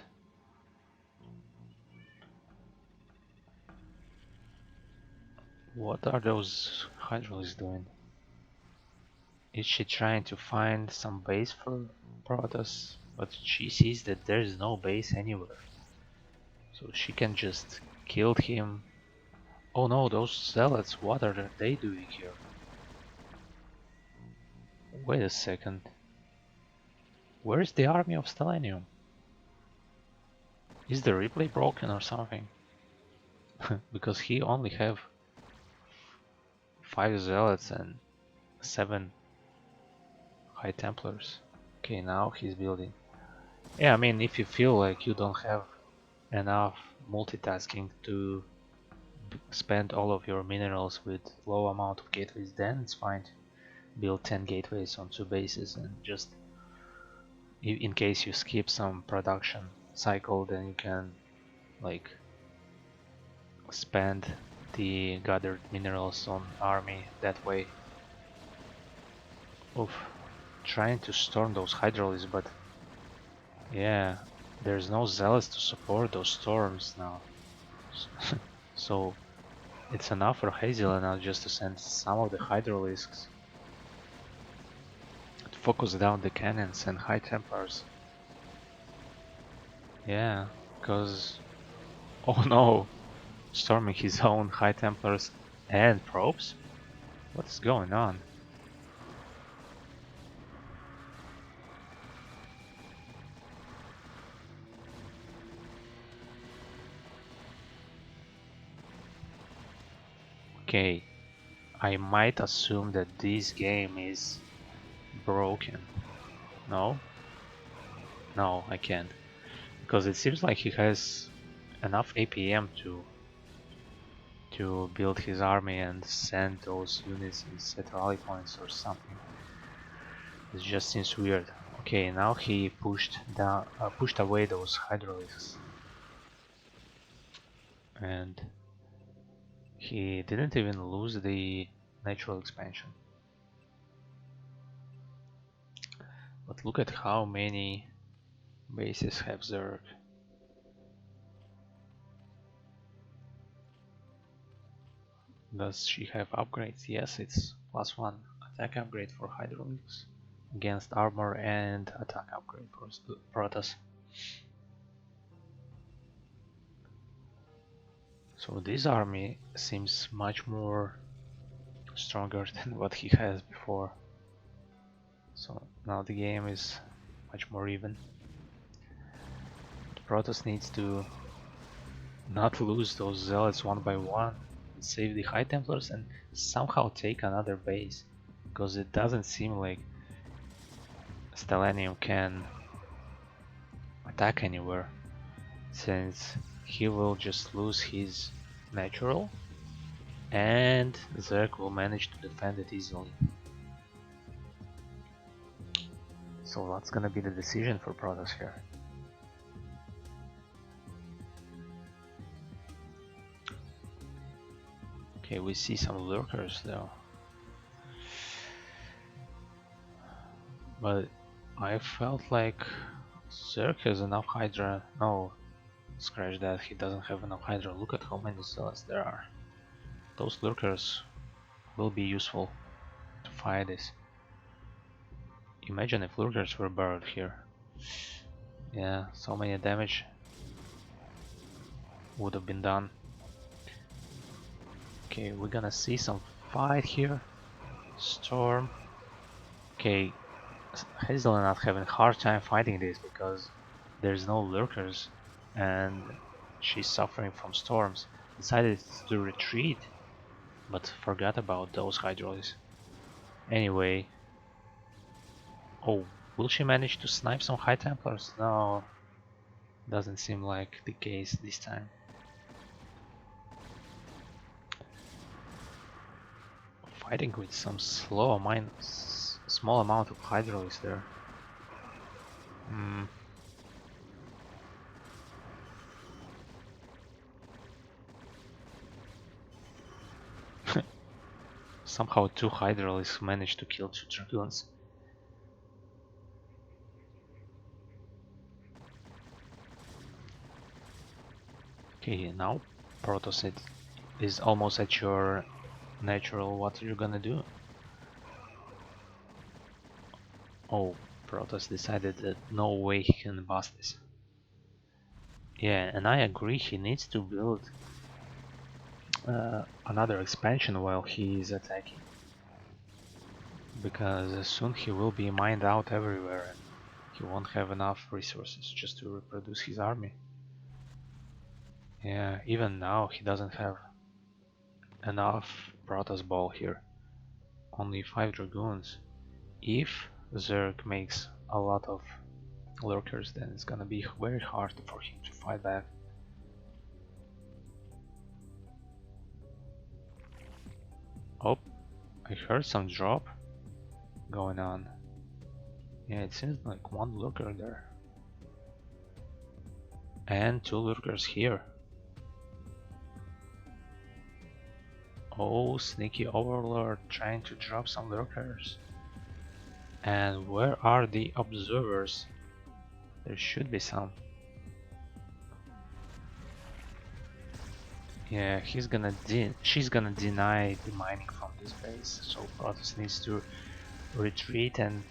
What are those hydraulics doing? Is she trying to find some base for Protoss? But she sees that there is no base anywhere. So she can just kill him. Oh no, those zealots, what are they doing here? Wait a second. Where is the army of Stellanium? Is the replay broken or something? Because he only have 5 zealots and 7 high templars. Okay, now he's building. Yeah, I mean, if you feel like you don't have enough multitasking to spend all of your minerals with low amount of gateways, then it's fine to build 10 gateways on 2 bases, and just in case you skip some production cycle, then you can like spend the gathered minerals on army that way. Oof, trying to storm those hydraulics, but yeah, there's no zealots to support those storms now. So it's enough for Hazel now just to send some of the hydraulics to focus down the cannons and high templars. Yeah, because oh no, storming his own high templars and probes? What's going on? Okay, I might assume that this game is broken. No? No, I can't. Because it seems like he has enough APM to build his army and send those units and set rally points or something. It just seems weird. Okay, now he pushed away those hydraulics, and he didn't even lose the natural expansion. But look at how many bases have Zerg. Does she have upgrades? Yes, it's +1 attack upgrade for hydraulics against armor and attack upgrade for Protoss. So this army seems much more stronger than what he has before. So now the game is much more even. Protoss needs to not lose those zealots one by one, and save the High Templars and somehow take another base, because it doesn't seem like Stellanium can attack anywhere, since he will just lose his natural and Zerg will manage to defend it easily. So that's gonna be the decision for Protoss here. Okay, we see some lurkers though. But I felt like Zerk has enough Hydra. No, scratch that, he doesn't have enough Hydra. Look at how many zealots there are. Those lurkers will be useful to fight this. Imagine if lurkers were buried here. Yeah, so many damage would have been done. Okay, we're gonna see some fight here. Storm. Okay, Hazelnut having a hard time fighting this because there's no lurkers and she's suffering from storms. Decided to retreat, but forgot about those hydroids. Anyway, oh, will she manage to snipe some High Templars? No, doesn't seem like the case this time. Fighting with some small amount of hydroids there. Somehow two Hydralisks managed to kill two Dragoons. Okay, now Protoss is almost at your natural. What are you gonna do? Oh, Protoss decided that no way he can bust this. Yeah, and I agree, he needs to build another expansion while he is attacking. Because soon he will be mined out everywhere and he won't have enough resources just to reproduce his army. Yeah, even now he doesn't have enough Protoss ball here. Only 5 Dragoons. If Zerg makes a lot of lurkers, then it's gonna be very hard for him to fight back. Oh, I heard some drop going on. Yeah, it seems like one lurker there. And 2 lurkers here. Oh, sneaky overlord trying to drop some lurkers. And where are the observers? There should be some. Yeah, she's gonna deny the mining from this base, so Protoss needs to retreat and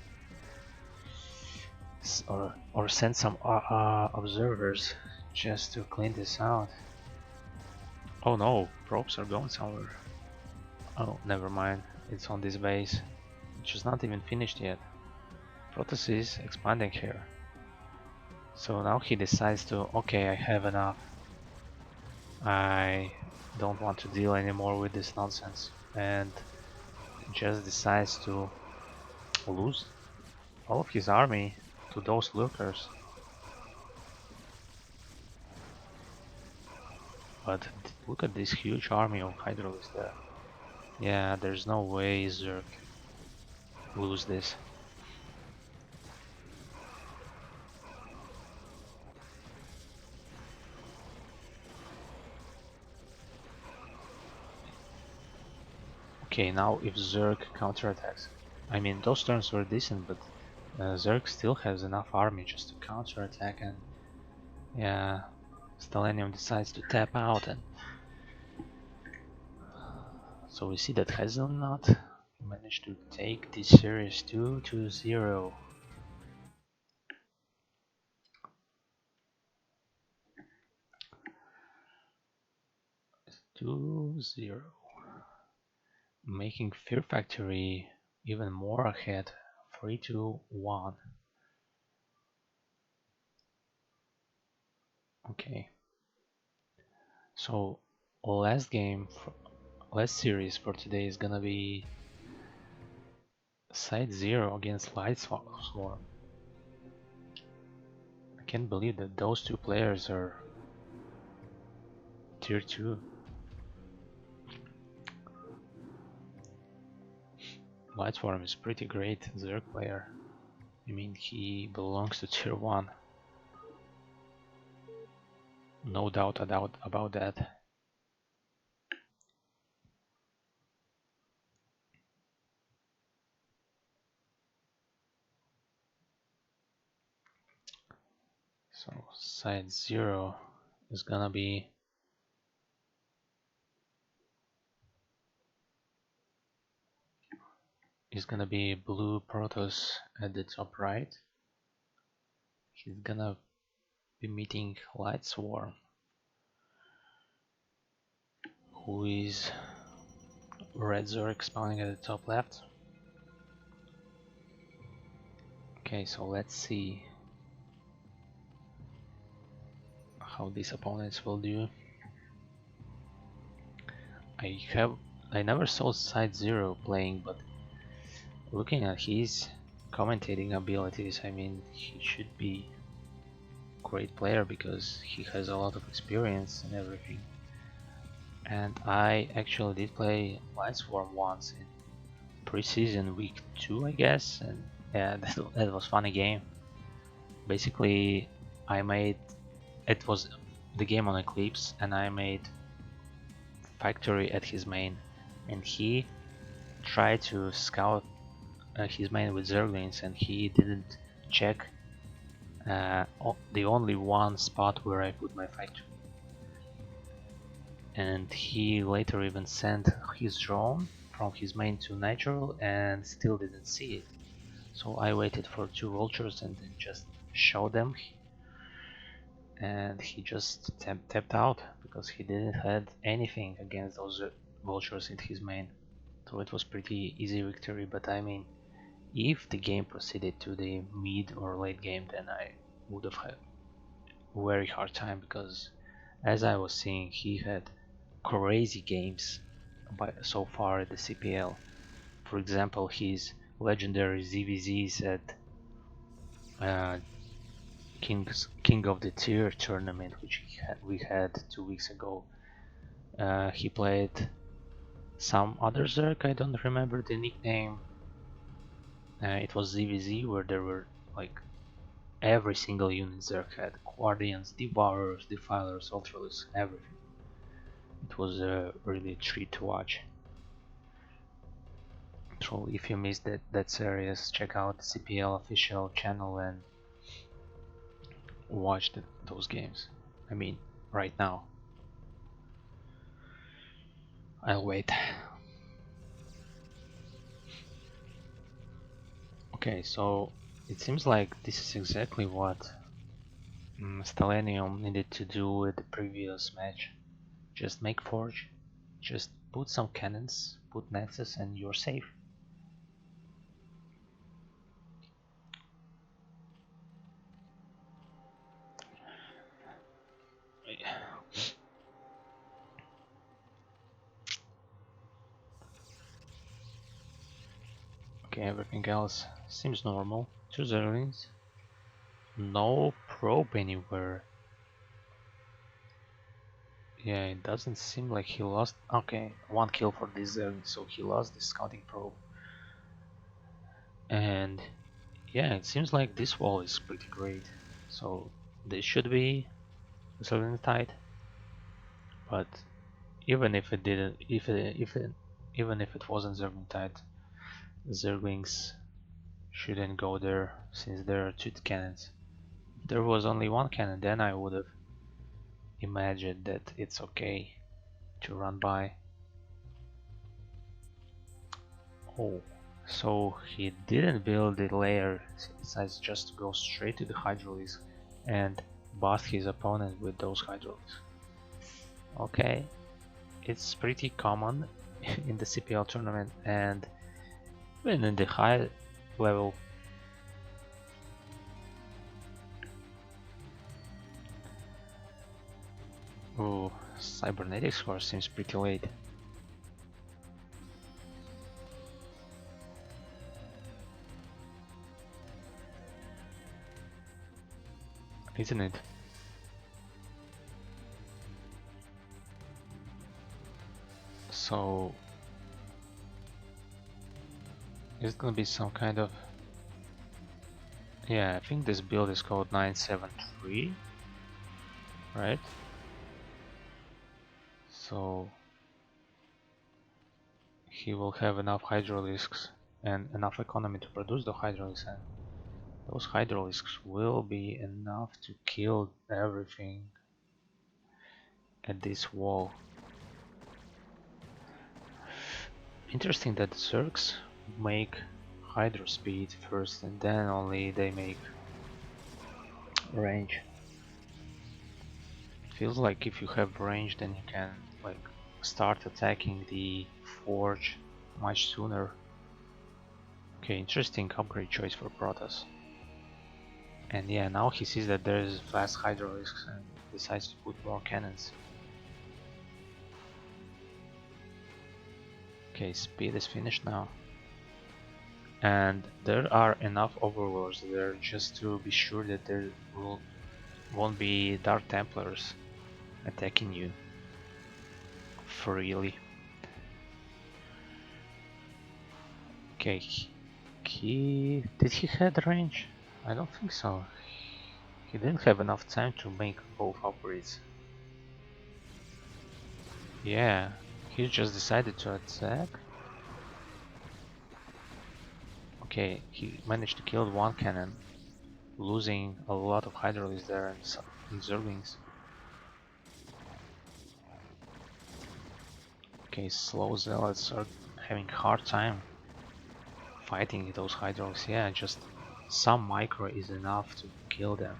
or send some observers just to clean this out. Oh no, probes are going somewhere. Oh, never mind. It's on this base, which is not even finished yet. Protoss is expanding here. So now he decides to, okay, I have enough. I don't want to deal anymore with this nonsense. And just decides to lose all of his army to those lurkers. But look at this huge army of Hydralisks there. Yeah, there's no way Zerg lose this. Okay, now if Zerg counterattacks. I mean, those turns were decent, but Zerg still has enough army just to counterattack, and yeah, Stellanium decides to tap out, and so we see that Hazelnut managed to take this series 2-0. Two zero, making Fear Factory even more ahead. 3-1. Okay, so last series for today is gonna be Side 0 against Light Swarm. I can't believe that those two players are tier 2. Light Swarm is pretty great Zerg player. I mean, he belongs to tier 1. No doubt about that. So side 0 is gonna be blue Protoss at the top right. He's gonna be meeting Light Swarm, who is red Zerg spawning at the top left. Okay, so let's see how these opponents will do. I never saw Side Zero playing, but looking at his commentating abilities, I mean, he should be a great player because he has a lot of experience and everything. And I actually did play Light Swarm once in preseason week 2, I guess, and yeah, that was funny game. Basically, it was the game on Eclipse, and I made factory at his main, and he tried to scout his main with Zerglings, and he didn't check the only one spot where I put my factory. And he later even sent his drone from his main to natural and still didn't see it. So I waited for 2 vultures and then just showed them, and he just tapped out because he didn't had anything against those vultures in his main. So it was pretty easy victory, but I mean, if the game proceeded to the mid or late game, then I would have had a very hard time, because as I was seeing, he had crazy games so far at the CPL. For example, his legendary ZVZs at uh, King of the Tier tournament, which we had 2 weeks ago. He played some other Zerg, I don't remember the nickname. It was ZVZ, where there were like every single unit Zerg had: Guardians, Devourers, Defilers, Ultralists, everything. It was really a treat to watch. So if you missed that series, check out the CPL official channel and watch those games. I mean, right now. I'll wait. Okay, so it seems like this is exactly what Stellenium needed to do with the previous match. Just make Forge, just put some cannons, put Nexus, and you're safe. Okay, everything else seems normal. 2 Zerlings. No probe anywhere. Yeah, it doesn't seem like he lost. Okay, 1 kill for this Zerling, so he lost the scouting probe. And yeah, it seems like this wall is pretty great. So this should be Zerling tight. But even if it didn't, even if it wasn't Zerling tight, Zerglings shouldn't go there since there are 2 cannons. If there was only 1 cannon, then I would have imagined that it's okay to run by. Oh, so he didn't build the layer, he decides just to go straight to the Hydralisks and bust his opponent with those Hydralisks. Okay, it's pretty common in the CPL tournament and even in the high level. Ooh, Cybernetics score seems pretty late. Isn't it? So it's gonna be some kind of, yeah, I think this build is called 973, right? So he will have enough Hydralisks and enough economy to produce the Hydralisks, and Those hydraulics will be enough to kill everything at this wall. Interesting that the Zergs make hydro speed first and then only they make range. Feels like if you have range then you can like start attacking the forge much sooner. Okay, interesting upgrade choice for Protoss. And yeah, now he sees that there is fast hydraulics and decides to put more cannons. Okay, speed is finished now. And there are enough overlords there just to be sure that there won't be Dark Templars attacking you freely. Okay, did he had range? I don't think so. He didn't have enough time to make both upgrades. Yeah, he just decided to attack. Okay, he managed to kill one cannon, losing a lot of hydraulics there and zerglings. Okay, slow zealots are having hard time fighting those hydraulics. Yeah, just some micro is enough to kill them.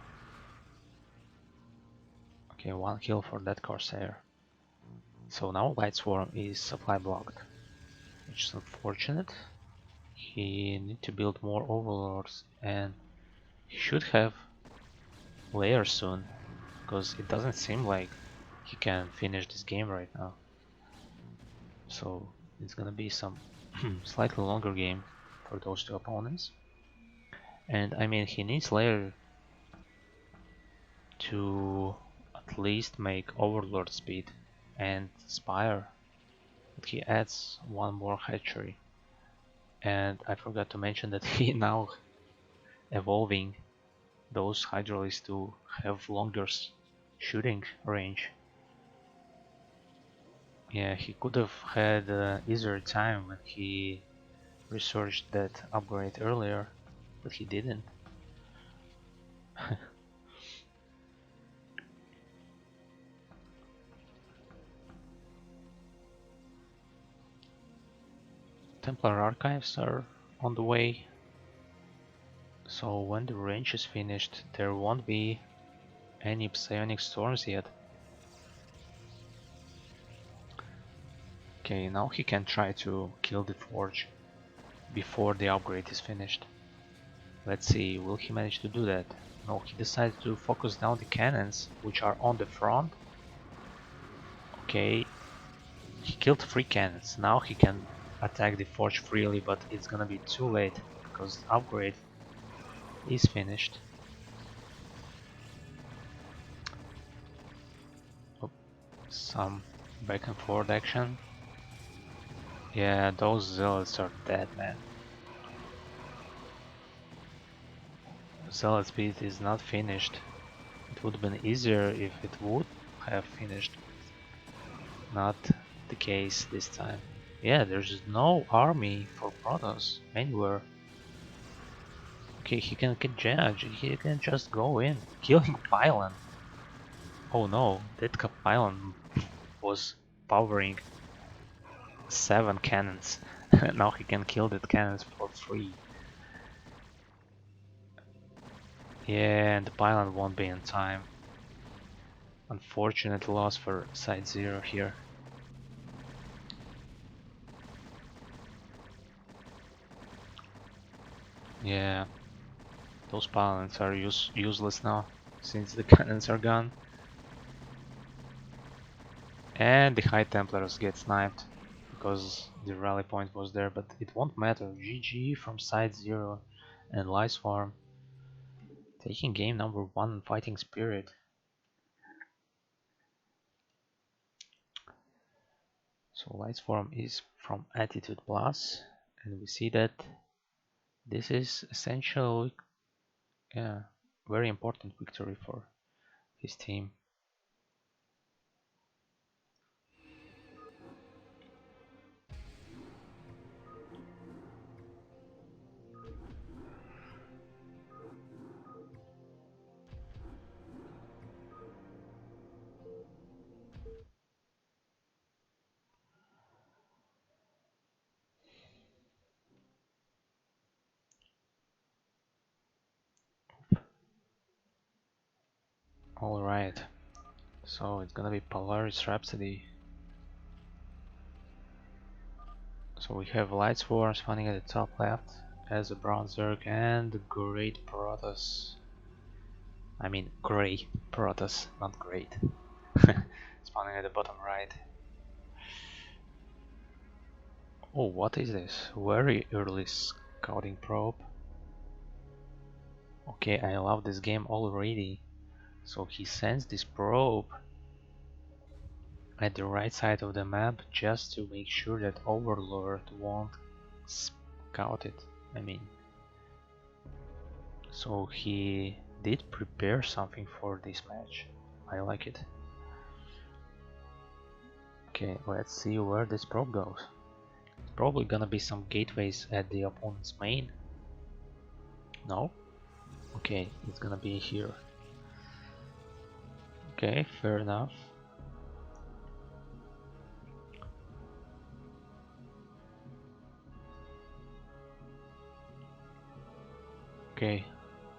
Okay, one kill for that Corsair. So now Light Swarm is supply blocked, which is unfortunate. He need to build more overlords and he should have layers soon, because it doesn't seem like he can finish this game right now. So it's gonna be some slightly longer game for those two opponents. And I mean, he needs layer to at least make overlord speed and spire, but he adds one more hatchery. And I forgot to mention that he now evolving those hydraulics to have longer shooting range. Yeah, he could have had easier time when he researched that upgrade earlier, but he didn't. Templar archives are on the way, so when the range is finished there won't be any psionic storms yet. Okay, now he can try to kill the forge before the upgrade is finished. Let's see, will he manage to do that? No, he decided to focus down the cannons which are on the front. Okay, he killed 3 cannons. Now he can attack the forge freely, but it's gonna be too late because the upgrade is finished. Oh, some back and forth action. Yeah, those zealots are dead, man. Zealot speed is not finished. It would have been easier if it would have finished. Not the case this time. Yeah, there's no army for Protoss anywhere. Okay, he can judge. He can just go in, killing Pylon. Oh no, that Pylon was powering 7 cannons. Now he can kill that cannons for free. Yeah, and the Pylon won't be in time. Unfortunate loss for side 0 here. Yeah, those Pylons are useless now, since the cannons are gone. And the High Templars get sniped, because the rally point was there, but it won't matter. GG from side 0 and Light Swarm taking game number 1 in Fighting Spirit. So Light Swarm is from Attitude Plus, and we see that this is essentially, yeah, very important victory for his team. Alright, so it's gonna be Polaris Rhapsody. So we have Light Swarm spawning at the top left as a Brown Zerg and Great Protoss. I mean Grey Protoss, not Great. Spawning at the bottom right. Oh, what is this? Very early scouting probe. Okay, I love this game already. So he sends this probe at the right side of the map just to make sure that Overlord won't scout it. I mean, so he did prepare something for this match. I like it. Okay, let's see where this probe goes. Probably gonna be some gateways at the opponent's main. No? Okay, it's gonna be here. Okay, fair enough. Okay,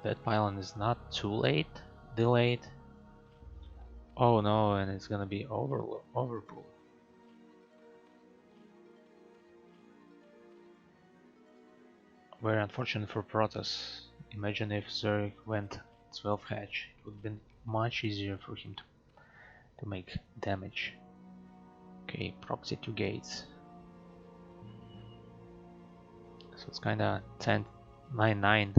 that pylon is not too late, delayed. Oh no, and it's gonna be overpull. Very unfortunate for Protoss. Imagine if Zerg went 12 hatch, it would have been much easier for him to make damage. Okay, proxy 2 gates. So it's kinda 10-9-9.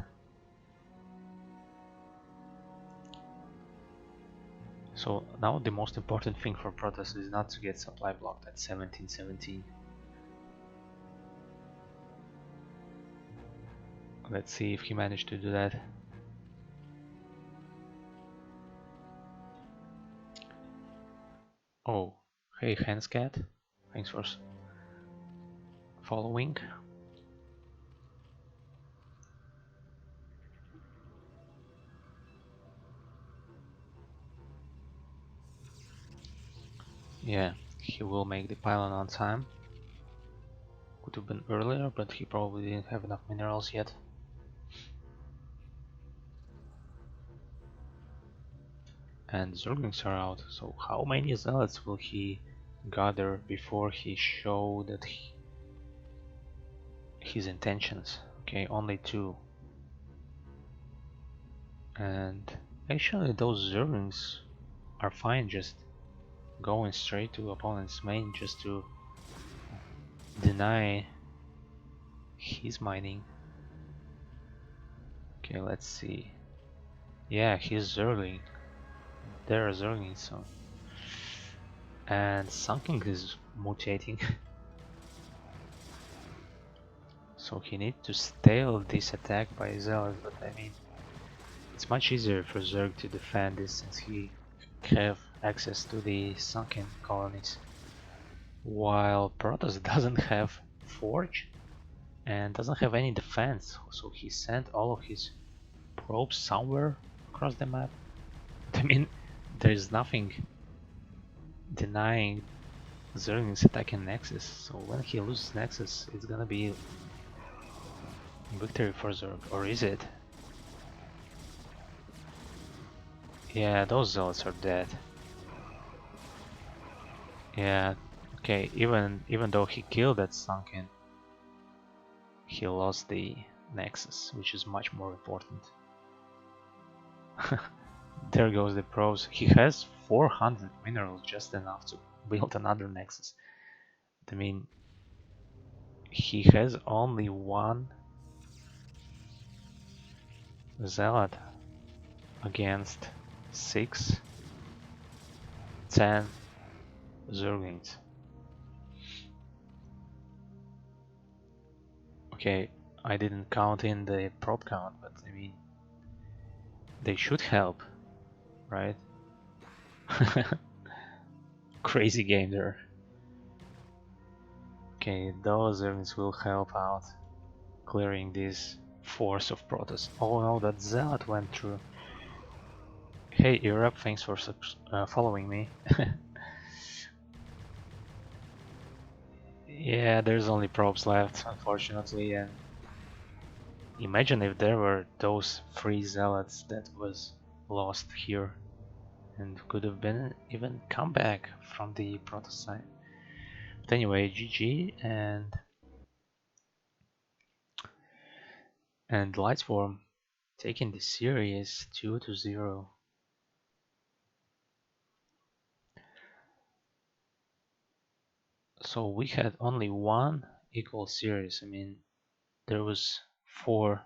So now the most important thing for Protoss is not to get supply blocked at 17-17. Let's see if he managed to do that. Oh, hey Henscat, thanks for following. Yeah, he will make the pylon on time. Could have been earlier, but he probably didn't have enough minerals yet. And Zerglings are out, so how many zealots will he gather before he show that his intentions? Okay, only 2. And actually those Zerglings are fine just going straight to opponent's main just to deny his mining. Okay, let's see. Yeah, he's Zergling. They're Zergling, so. And Sunking is mutating. So he needs to stale this attack by Zealot, but I mean, it's much easier for Zerg to defend this since he have access to the sunken colonies. While Protoss doesn't have Forge and doesn't have any defense, so he sent all of his probes somewhere across the map. I mean, there's nothing denying Zerglings attacking Nexus, so when he loses Nexus, it's gonna be victory for Zerg, or is it? Yeah, those Zealots are dead. Yeah, okay, even though he killed that Sunken, he lost the Nexus, which is much more important. There goes the pros. He has 400 minerals, just enough to build another Nexus. I mean, he has only 1 Zealot against 6, 10 Zerglings. Okay, I didn't count in the prop count, but I mean, they should help, right? Crazy game there. Okay, those Zerglings will help out clearing this force of Protoss. Oh no, that Zealot went through. Hey Europe, thanks for following me. Yeah, there's only probes left, unfortunately, and imagine if there were those 3 zealots that was lost here. and could have been even comeback from the prototype. But anyway, GG, and Lightsworm taking the series 2-0. So we had only one equal series. I mean, there was 4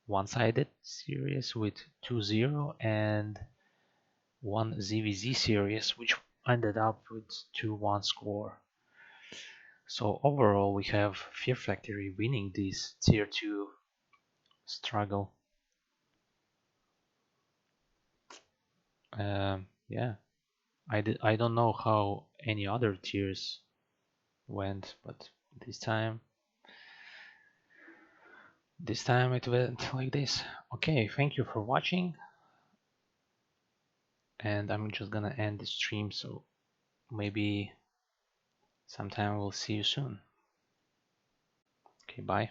one-sided series with 2-0 and 1 ZVZ series which ended up with 2-1 score. So overall we have Fear Factory winning this tier 2 struggle. Yeah, I don't know how any other tiers went, but this time it went like this. Okay, thank you for watching, and I'm just gonna end the stream, so maybe sometime we'll see you soon. Okay, bye.